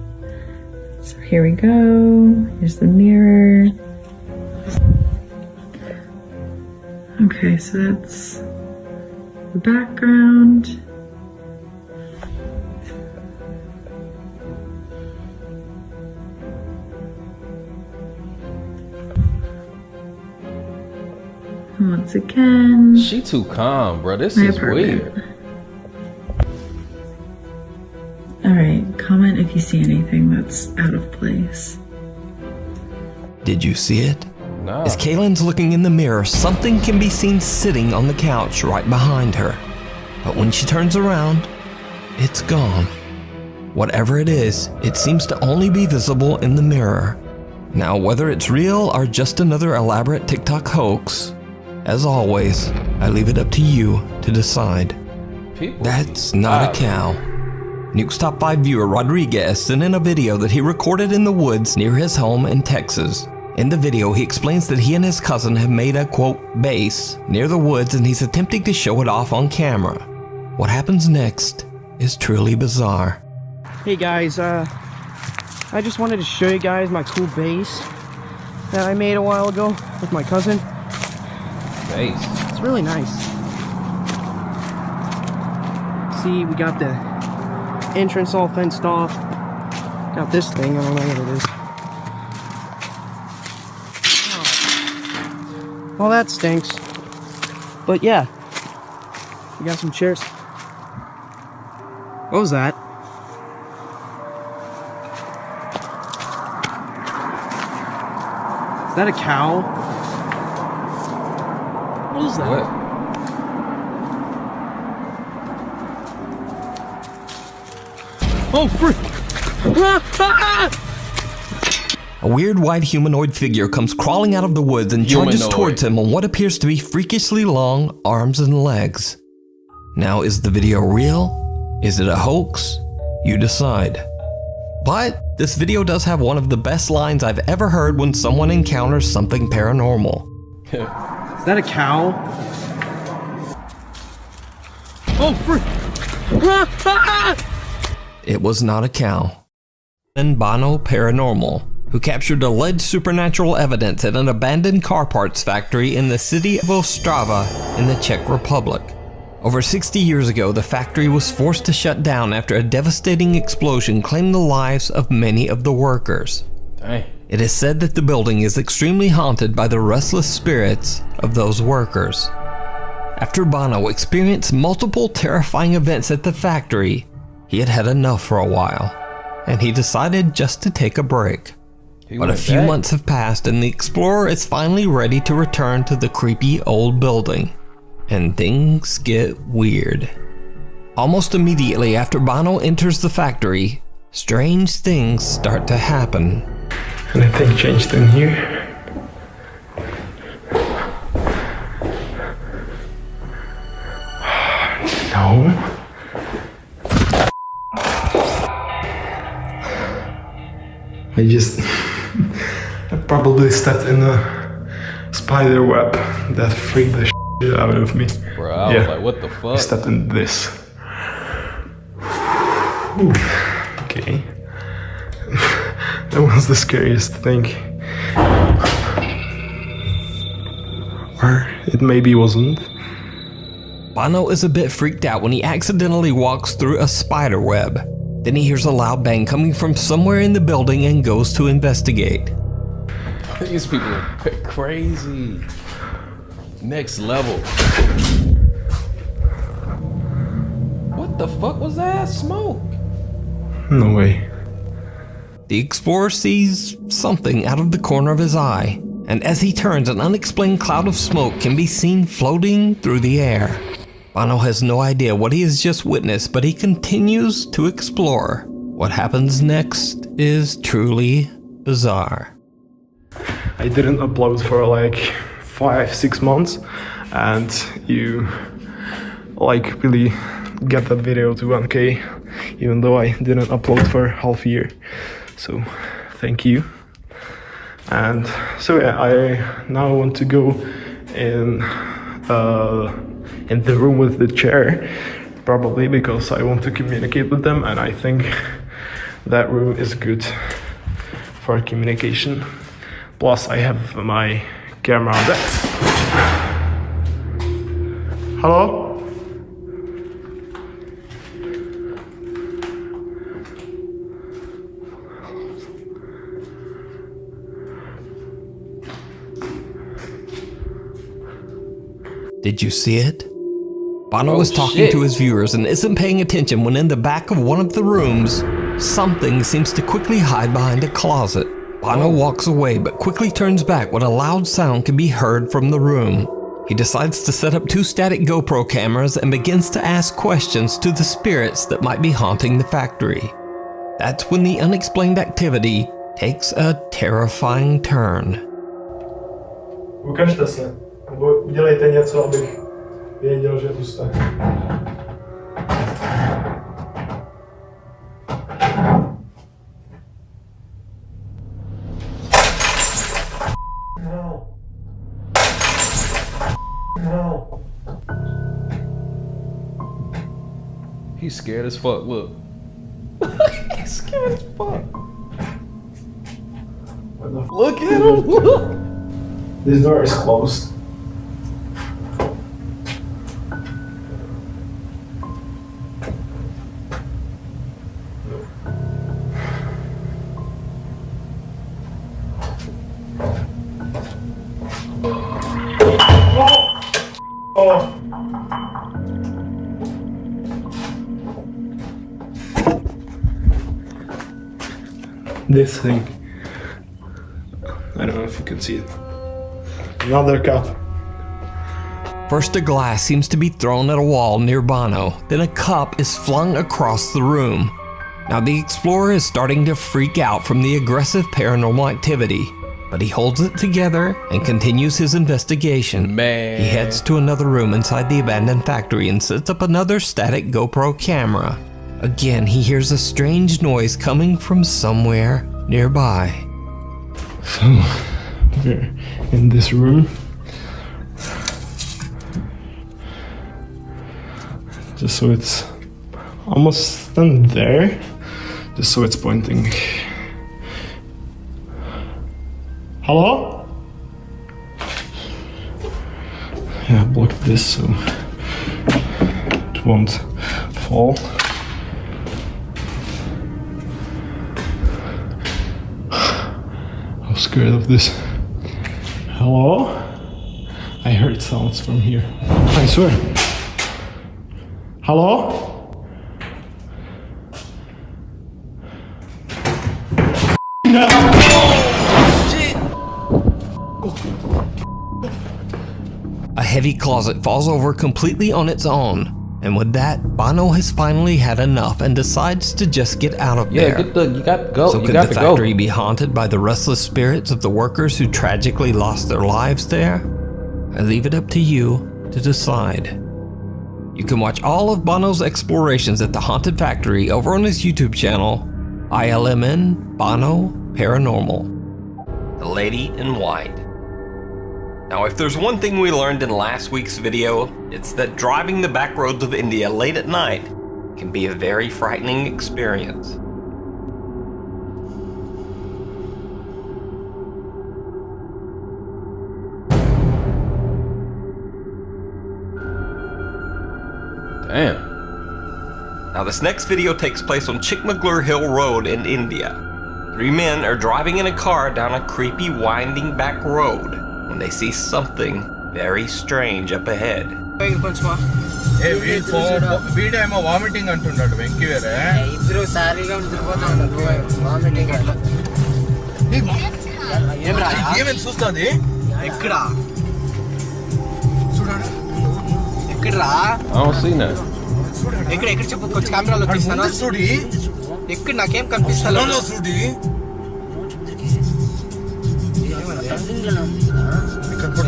So here we go. Here's the mirror. Okay, so that's the background. And once again, she too calm, bro. This is weird. Alright, comment if you see anything that's out of place. Did you see it? No. As Kaylin's looking in the mirror, something can be seen sitting on the couch right behind her. But when she turns around, it's gone. Whatever it is, it seems to only be visible in the mirror. Now, whether it's real or just another elaborate TikTok hoax, as always, I leave it up to you to decide. That's not a cow. Nuke's Top 5 viewer Rodriguez sent in a video that he recorded in the woods near his home in Texas. In the video, he explains that he and his cousin have made a, quote, base near the woods, and he's attempting to show it off on camera. What happens next is truly bizarre. Hey guys, I just wanted to show you guys my cool base that I made a while ago with my cousin. Base? It's really nice. See, we got the entrance all fenced off. Got this thing, I don't know what it is. Well, that stinks. But yeah, we got some chairs. What was that? Is that a cow? What is that? What? Oh, frick! A weird white humanoid figure comes crawling out of the woods and charges towards him on what appears to be freakishly long arms and legs. Now, is the video real? Is it a hoax? You decide. But this video does have one of the best lines I've ever heard when someone encounters something paranormal. Is that a cow? Oh, frick! It was not a cow. And Bono Paranormal, who captured alleged supernatural evidence at an abandoned car parts factory in the city of Ostrava in the Czech Republic. Over 60 years ago, the factory was forced to shut down after a devastating explosion claimed the lives of many of the workers. Dang. It is said that the building is extremely haunted by the restless spirits of those workers. After Bono experienced multiple terrifying events at the factory, he had had enough for a while, and he decided just to take a break. But a few months have passed, and the explorer is finally ready to return to the creepy old building. And things get weird. Almost immediately after Bono enters the factory, strange things start to happen. Anything changed in here? No. I probably stepped in a spider web that freaked the shit out of me. Bro, I was like, what the fuck? I stepped in this. Ooh, okay. That was the scariest thing. Or it maybe wasn't. Bono is a bit freaked out when he accidentally walks through a spider web. Then he hears a loud bang coming from somewhere in the building and goes to investigate. These people are crazy. Next level. What the fuck was that? Smoke. No way. The explorer sees something out of the corner of his eye, and as he turns, an unexplained cloud of smoke can be seen floating through the air. Bono has no idea what he has just witnessed, but he continues to explore. What happens next is truly bizarre. I didn't upload for like 5-6 months, and you like really get that video to 1K, even though I didn't upload for half a year. So thank you. And so yeah, I now want to go in the room with the chair, probably because I want to communicate with them, and I think that room is good for communication. Plus I have my camera on there. Hello? Did you see it? Bono was talking to his viewers and isn't paying attention when in the back of one of the rooms, something seems to quickly hide behind a closet. Bono walks away but quickly turns back when a loud sound can be heard from the room. He decides to set up 2 static GoPro cameras and begins to ask questions to the spirits that might be haunting the factory. That's when the unexplained activity takes a terrifying turn. Ukažte se, nebo udělejte něco, abych věděl, že tu jste. No. No. He's scared as fuck, look. He's scared as fuck. Look at him, look. This door is closed. Oh. This thing. I don't know if you can see it. Another cup. First, a glass seems to be thrown at a wall near Bono, then a cup is flung across the room. Now the explorer is starting to freak out from the aggressive paranormal activity, but he holds it together and continues his investigation. He heads to another room inside the abandoned factory and sets up another static GoPro camera. Again, he hears a strange noise coming from somewhere nearby. So, we're in this room. Just so it's almost done there. Just so it's pointing. Hello? Yeah, block this so it won't fall. I'm scared of this. Hello? I heard sounds from here. I swear. Hello? No! A heavy closet falls over completely on its own, and with that, Bono has finally had enough and decides to just get out of there. You got to go. So could the factory be haunted by the restless spirits of the workers who tragically lost their lives there? I leave it up to you to decide. You can watch all of Bono's explorations at the haunted factory over on his YouTube channel, ILMN Bono Paranormal. The Lady in White. Now, if there's one thing we learned in last week's video, it's that driving the back roads of India late at night can be a very frightening experience. Damn. Now, this next video takes place on Chikmagalur Hill Road in India. 3 men are driving in a car down a creepy, winding back road when they see something very strange up ahead. వీడేమో vomiting అంటున్నాడు వెంకీ వేరే ఇద్దరు సారీగా vomiting ఏమేమి చూస్తుంది ఎక్కడ ఎక్కడరా I don't see nothing. ఎక్కడ చెప్పు కొంచెం కెమెరాలో తీస్తాను చూడి ఎక్కడ నాకేం కనిపిస్తలేదు చూడి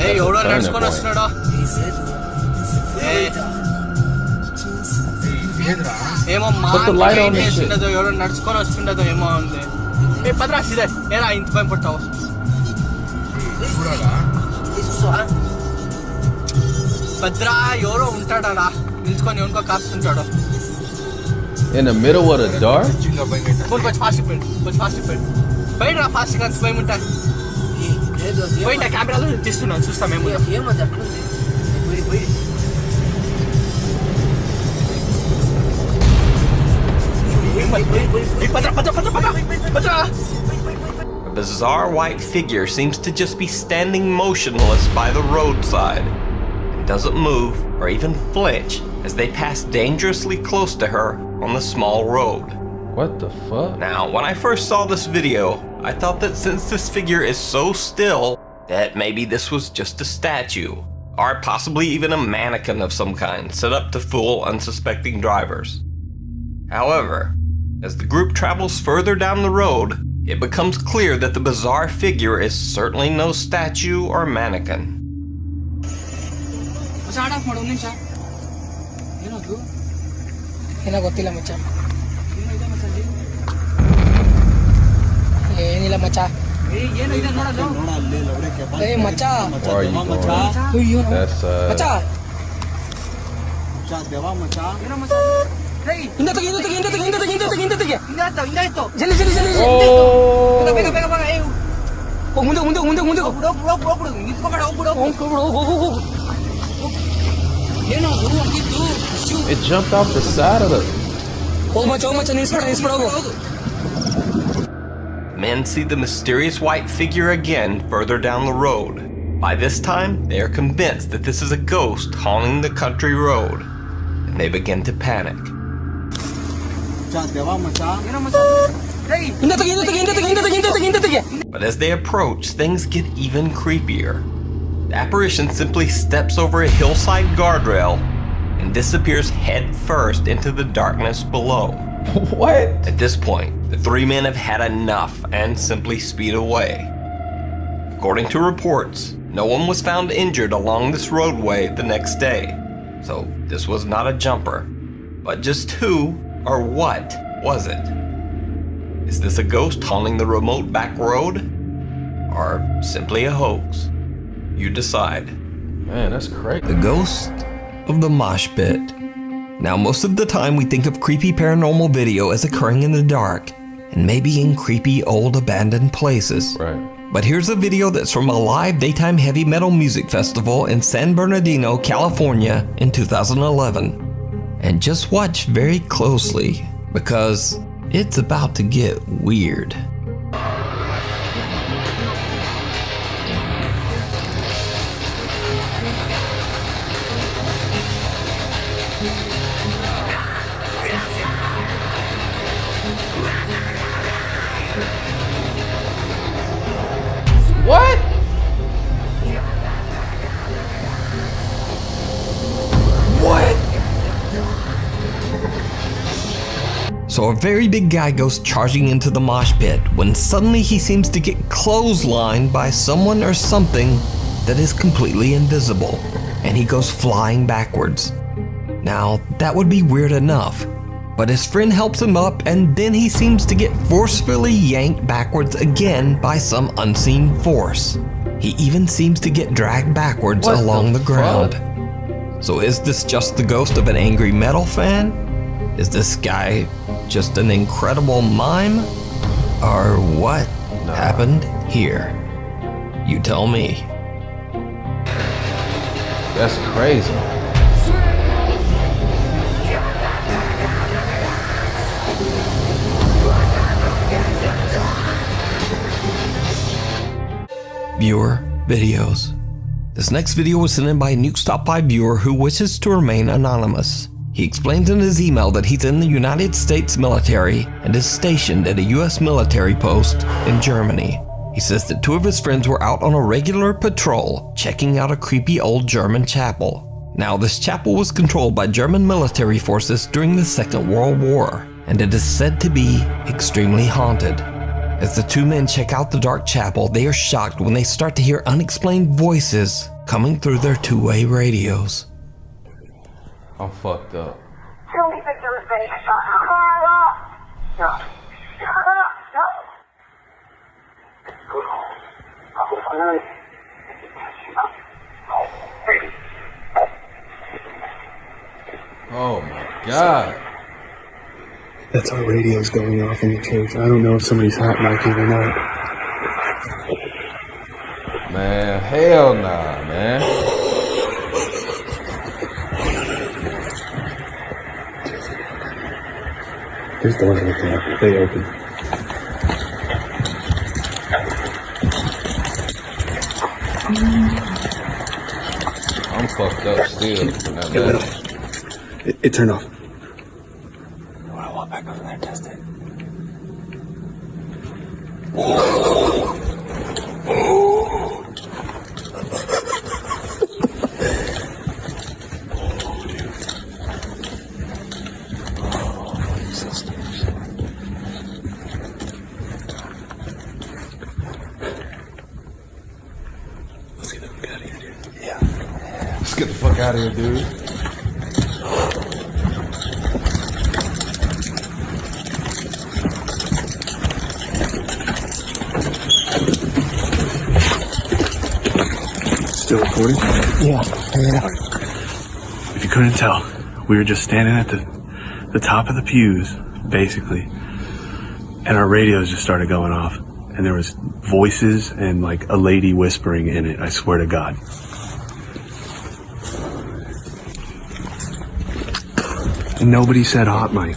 That's a turning point. Put the light on this shit. In the middle of the dark? A bizarre white figure seems to just be standing motionless by the roadside and doesn't move or even flinch as they pass dangerously close to her on the small road. What the fuck? Now, when I first saw this video, I thought that since this figure is so still, that maybe this was just a statue, or possibly even a mannequin of some kind set up to fool unsuspecting drivers. However, as the group travels further down the road, it becomes clear that the bizarre figure is certainly no statue or mannequin. Where are you going? That's it jumped off the side of the... Men see the mysterious white figure again further down the road. By this time, they are convinced that this is a ghost haunting the country road, and they begin to panic. But as they approach, things get even creepier. The apparition simply steps over a hillside guardrail and disappears head first into the darkness below. What? At this point, the three men have had enough and simply speed away. According to reports, no one was found injured along this roadway the next day, so this was not a jumper. But just who or what was it? Is this a ghost haunting the remote back road? Or simply a hoax? You decide. Man, that's crazy. The ghost of the mosh pit. Now, most of the time we think of creepy paranormal video as occurring in the dark, and maybe in creepy old abandoned places. Right. But here's a video that's from a live daytime heavy metal music festival in San Bernardino, California in 2011. And just watch very closely, because it's about to get weird. What? What? So a very big guy goes charging into the mosh pit when suddenly he seems to get clotheslined by someone or something that is completely invisible, and he goes flying backwards. Now, that would be weird enough, but his friend helps him up, and then he seems to get forcefully yanked backwards again by some unseen force. He even seems to get dragged backwards along the ground. So is this just the ghost of an angry metal fan? Is this guy just an incredible mime? Or what happened here? You tell me. That's crazy. Viewer videos. This next video was sent in by a Nuke's Top 5 viewer who wishes to remain anonymous. He explains in his email that he's in the United States military and is stationed at a US military post in Germany. He says that two of his friends were out on a regular patrol, checking out a creepy old German chapel. Now, this chapel was controlled by German military forces during the Second World War, and it is said to be extremely haunted. As the two men check out the dark chapel, they are shocked when they start to hear unexplained voices coming through their two-way radios. I'm fucked up. Oh my God. That's our radios going off in the church. I don't know if somebody's hot micing or not. Man, hell nah, man. There's doors right there. They open. I'm fucked up still. It turned off. I want to walk back over there and test it. Let's get the fuck out of here, dude. Still recording? Yeah. If you couldn't tell, we were just standing at the top of the pews, basically, and our radios just started going off, and there was voices and like a lady whispering in it, I swear to God. And nobody said hot mic.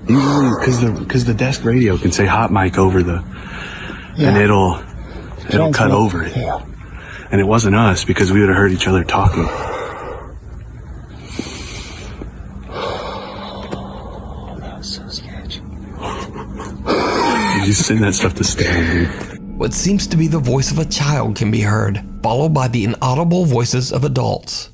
Usually, because the desk radio can say hot mic over and it'll cut over it. Yeah. And it wasn't us because we would have heard each other talking. That's so sketchy. You just send that stuff to Stan, dude. What seems to be the voice of a child can be heard, followed by the inaudible voices of adults.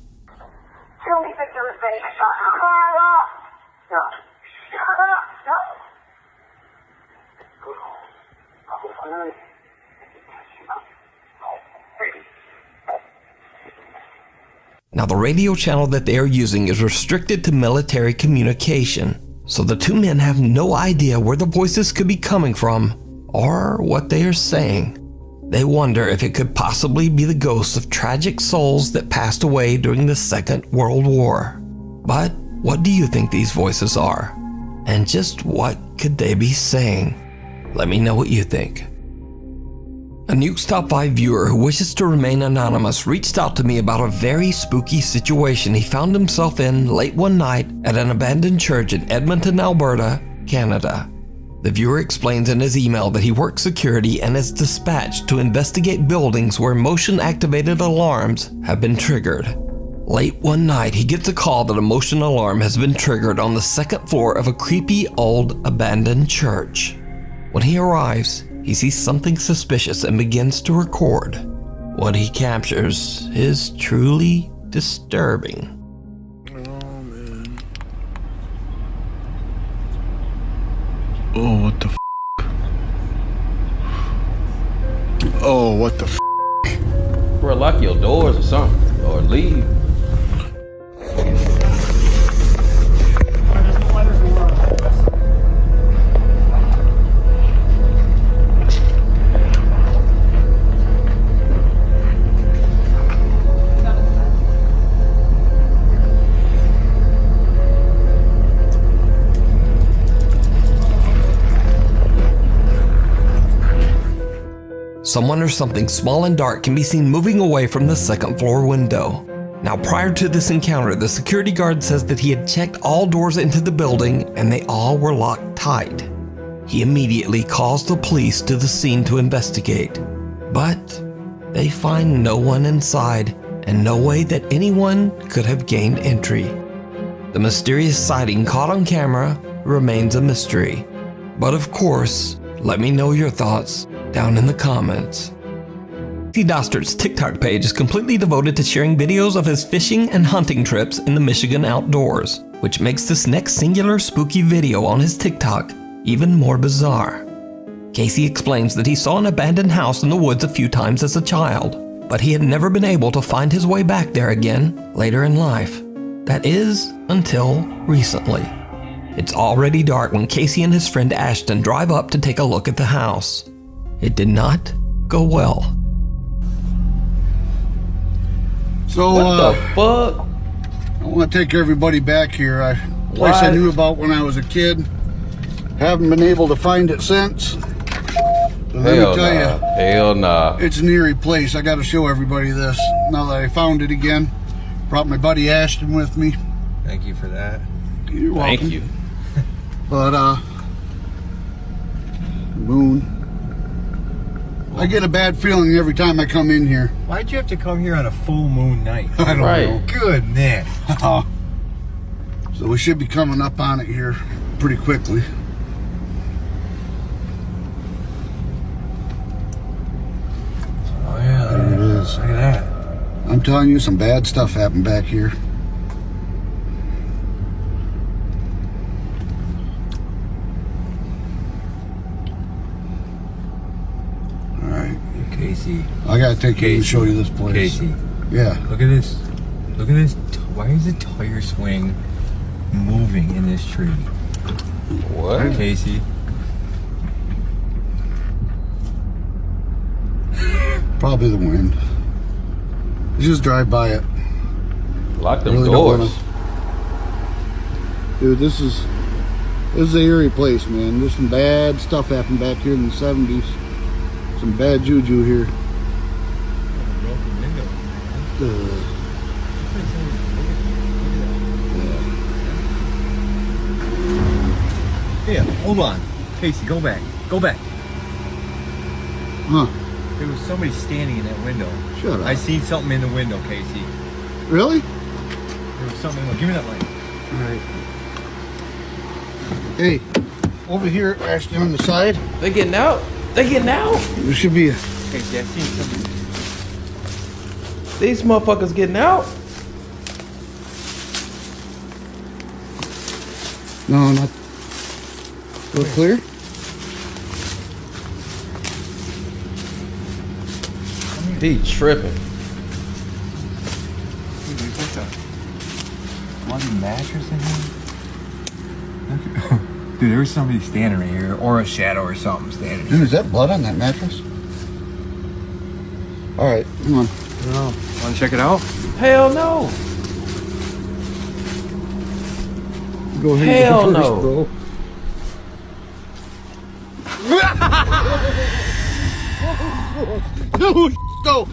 Now, the radio channel that they are using is restricted to military communication, so the two men have no idea where the voices could be coming from or what they are saying. They wonder if it could possibly be the ghosts of tragic souls that passed away during the Second World War. But what do you think these voices are? And just what could they be saying? Let me know what you think. A Nuke's Top 5 viewer who wishes to remain anonymous reached out to me about a very spooky situation he found himself in late one night at an abandoned church in Edmonton, Alberta, Canada. The viewer explains in his email that he works security and is dispatched to investigate buildings where motion-activated alarms have been triggered. Late one night, he gets a call that a motion alarm has been triggered on the second floor of a creepy old abandoned church. When he arrives, he sees something suspicious and begins to record. What he captures is truly disturbing. Oh, what the f***? Oh, what the f***? Bro, lock your doors or something, or leave. Someone or something small and dark can be seen moving away from the second floor window. Now, prior to this encounter, the security guard says that he had checked all doors into the building and they all were locked tight. He immediately calls the police to the scene to investigate, but they find no one inside and no way that anyone could have gained entry. The mysterious sighting caught on camera remains a mystery. But of course, let me know your thoughts down in the comments. Casey Dostert's TikTok page is completely devoted to sharing videos of his fishing and hunting trips in the Michigan outdoors, which makes this next singular spooky video on his TikTok even more bizarre. Casey explains that he saw an abandoned house in the woods a few times as a child, but he had never been able to find his way back there again later in life. That is, until recently. It's already dark when Casey and his friend Ashton drive up to take a look at the house. It did not go well. So, what the fuck? I want to take everybody back here. A place I knew about when I was a kid. Haven't been able to find it since. So let me tell you, hell nah. It's an eerie place. I got to show everybody this now that I found it again. Brought my buddy Ashton with me. Thank you for that. You're welcome. Thank you. But moon. I get a bad feeling every time I come in here. Why'd you have to come here on a full moon night? I don't know. Goodness. So we should be coming up on it here pretty quickly. Oh yeah, there it is. Look at that. I'm telling you, some bad stuff happened back here. Casey. I gotta take you and show you this place. Casey. Yeah. Look at this. Look at this. Why is the tire swing moving in this tree? What? Casey. Probably the wind. Just drive by it. Lock them doors. Dude, this is an eerie place, man. There's some bad stuff happened back here in the 70s. Some bad juju here. Yeah, hold on. Casey, go back. Go back. Huh. There was somebody standing in that window. Shut up. I seen something in the window, Casey. Really? There was something. Give me that light. Alright. Hey, over here, Ashton, on the side. They getting out? They getting out? There should be a... Casey, I seen something. These motherfuckers getting out? No, not... Go clear? He tripping. Dude, there's like a bloody mattress in here. Dude, there was somebody standing right here, or a shadow or something standing here. Dude, is that blood on that mattress? Alright, come on. No. Want to check it out? Hell no. Go ahead Hell and go first, no. bro. Dude, go,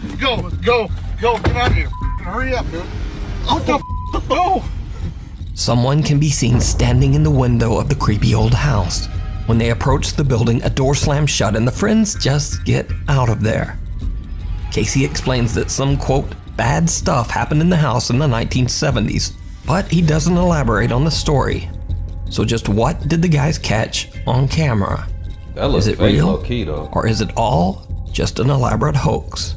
get out of here. Hurry up, dude. What the go? Someone can be seen standing in the window of the creepy old house. When they approach the building, a door slams shut and the friends just get out of there. Casey explains that some, quote, bad stuff happened in the house in the 1970s, but he doesn't elaborate on the story. So just what did the guys catch on camera? That looks is it fake real, low-key, though. or is it all just an elaborate hoax?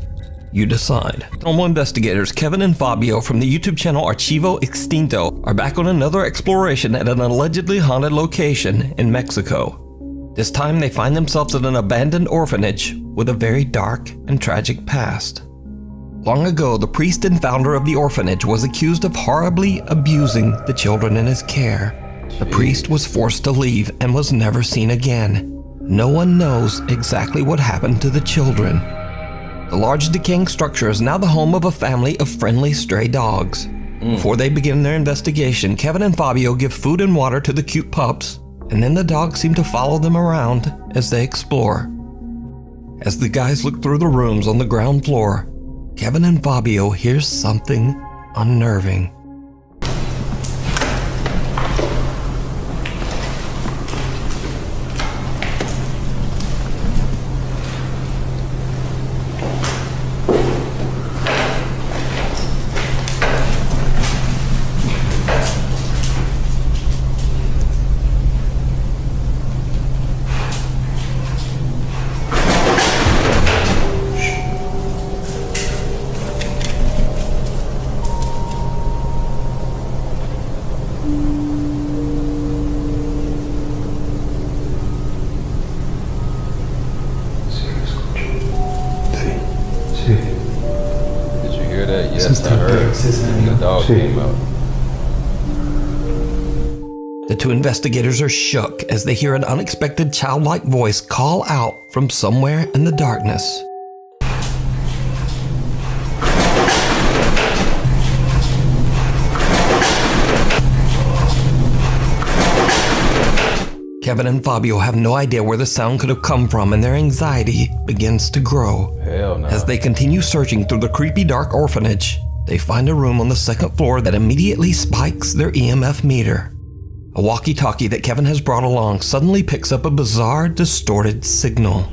You decide. Paranormal investigators Kevin and Fabio from the YouTube channel Archivo Extinto are back on another exploration at an allegedly haunted location in Mexico. This time they find themselves at an abandoned orphanage with a very dark and tragic past. Long ago, the priest and founder of the orphanage was accused of horribly abusing the children in his care. The priest was forced to leave and was never seen again. No one knows exactly what happened to the children. The large decaying structure is now the home of a family of friendly stray dogs. Before they begin their investigation, Kevin and Fabio give food and water to the cute pups, and then the dogs seem to follow them around as they explore. As the guys look through the rooms on the ground floor, Kevin and Fabio hear something unnerving. The dog came out. The two investigators are shook as they hear an unexpected childlike voice call out from somewhere in the darkness. Kevin and Fabio have no idea where the sound could have come from, and their anxiety begins to grow. Hell no. As they continue searching through the creepy dark orphanage, they find a room on the second floor that immediately spikes their EMF meter. A walkie-talkie that Kevin has brought along suddenly picks up a bizarre, distorted signal.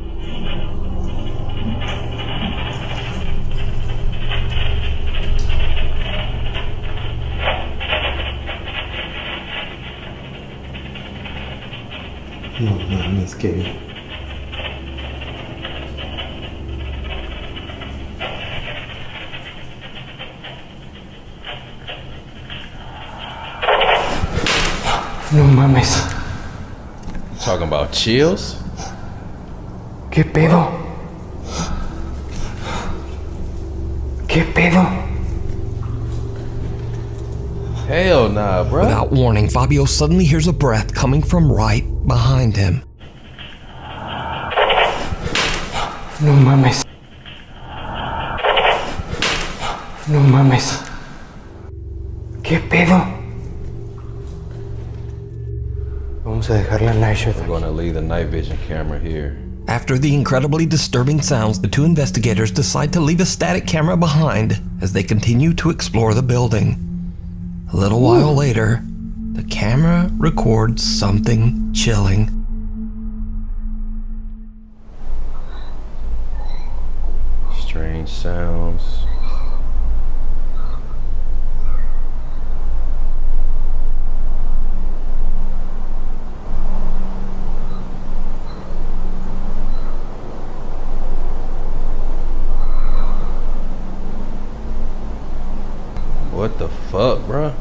No mames, Kevin. No mames. Talking about chills? ¿Qué pedo? ¿Qué pedo? Hell nah, bro. Without warning, Fabio suddenly hears a breath coming from right behind him. No mames. No mames. ¿Qué pedo? Vamos a dejar la night shift. We're gonna leave the night vision camera here. After the incredibly disturbing sounds, the two investigators decide to leave a static camera behind as they continue to explore the building. A little while later, the camera records something chilling. Strange sounds. What the fuck, bro?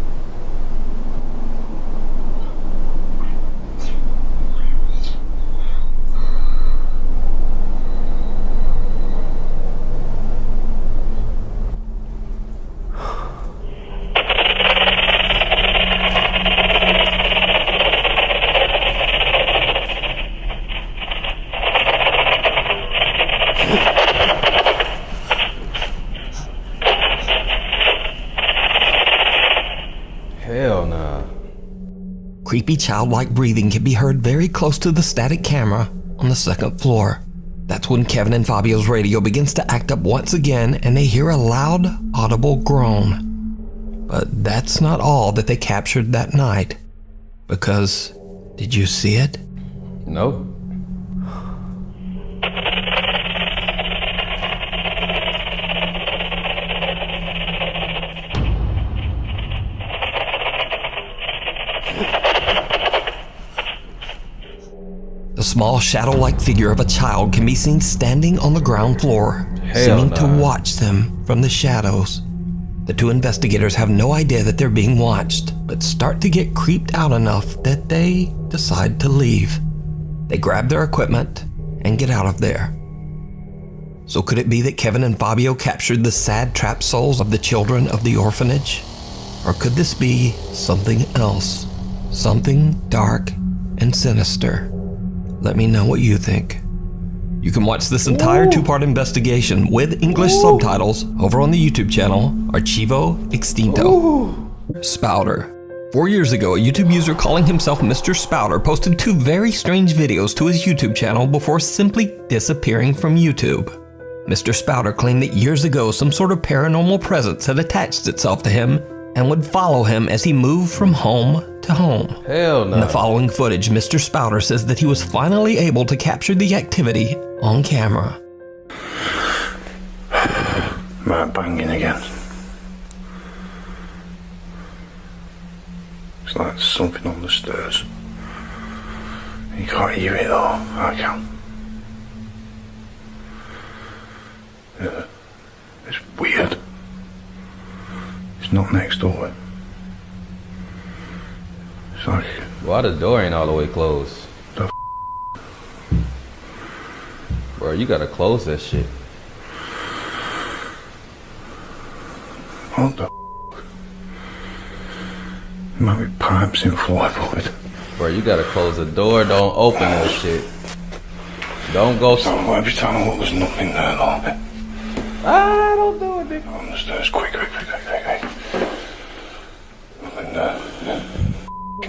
Hell nah. Creepy childlike breathing can be heard very close to the static camera on the second floor. That's when Kevin and Fabio's radio begins to act up once again, and they hear a loud, audible groan. But that's not all that they captured that night. Because, did you see it? Nope. The small shadow-like figure of a child can be seen standing on the ground floor, seeming to watch them from the shadows. The two investigators have no idea that they're being watched, but start to get creeped out enough that they decide to leave. They grab their equipment and get out of there. So could it be that Kevin and Fabio captured the sad trapped souls of the children of the orphanage? Or could this be something else? Something dark and sinister? Let me know what you think. You can watch this entire two-part investigation with English subtitles over on the YouTube channel Archivo Extinto. Spouter. 4 years ago, a YouTube user calling himself Mr. Spouter posted 2 very strange videos to his YouTube channel before simply disappearing from YouTube. Mr. Spouter claimed that years ago some sort of paranormal presence had attached itself to him and would follow him as he moved from home to home. Hell no. In the following footage, Mr. Spouter says that he was finally able to capture the activity on camera. Right, banging again. It's like something on the stairs. You can't hear it though. I can. Yeah. It's weird. It's not next door. It's like... Why the door ain't all the way closed? Bro, you gotta close that shit. What the Might be pipes in floorboard. Bro, you gotta close the door. Don't open that shit. Don't go. So every time I look, there's nothing there, though. Ah, don't do it, nigga. On the stairs, quick. Nothing there.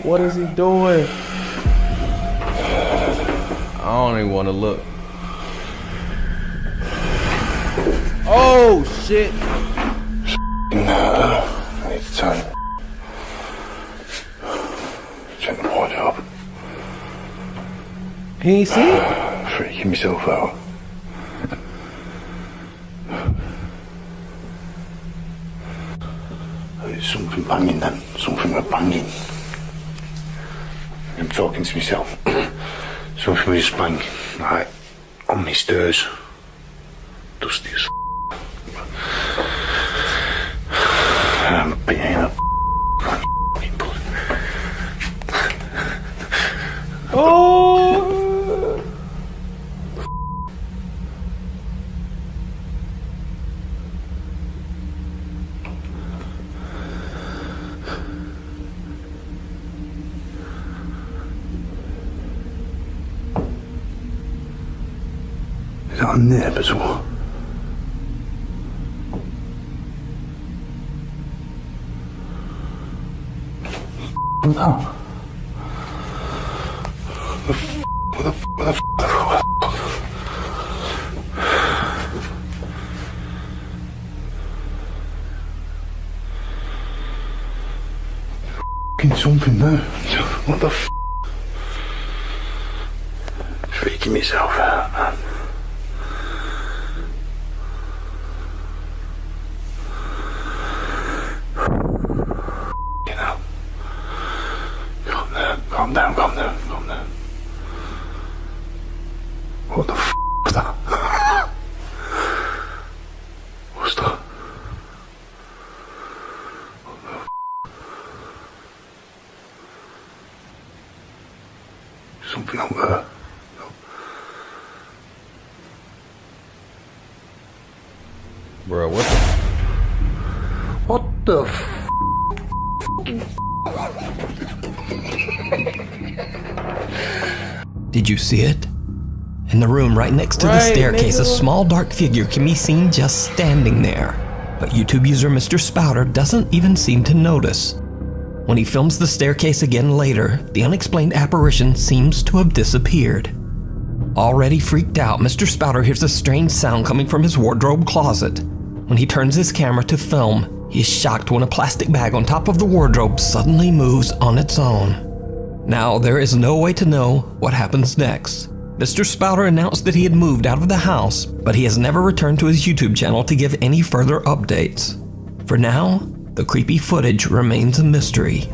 What is he doing? I don't even want to look. Oh shit! No, I need to turn. Check the wardrobe. He ain't see it? Freaking myself out. There's something banging then. Something was banging. I'm talking to myself. Something was banging. Right, on my stairs. Dusty as I'm being a Oh! Is that a nip as well? No. Something there. What the f? Freaking myself out, man. You know. Calm down. What the f was that? What's that? Something up there. Bro, what the f? Did you see it? In the room right next to the staircase, a small dark figure can be seen just standing there. But YouTube user Mr. Spouter doesn't even seem to notice. When he films the staircase again later, the unexplained apparition seems to have disappeared. Already freaked out, Mr. Spouter hears a strange sound coming from his wardrobe closet. When he turns his camera to film, he is shocked when a plastic bag on top of the wardrobe suddenly moves on its own. Now, there is no way to know what happens next. Mr. Spouter announced that he had moved out of the house, but he has never returned to his YouTube channel to give any further updates. For now, the creepy footage remains a mystery.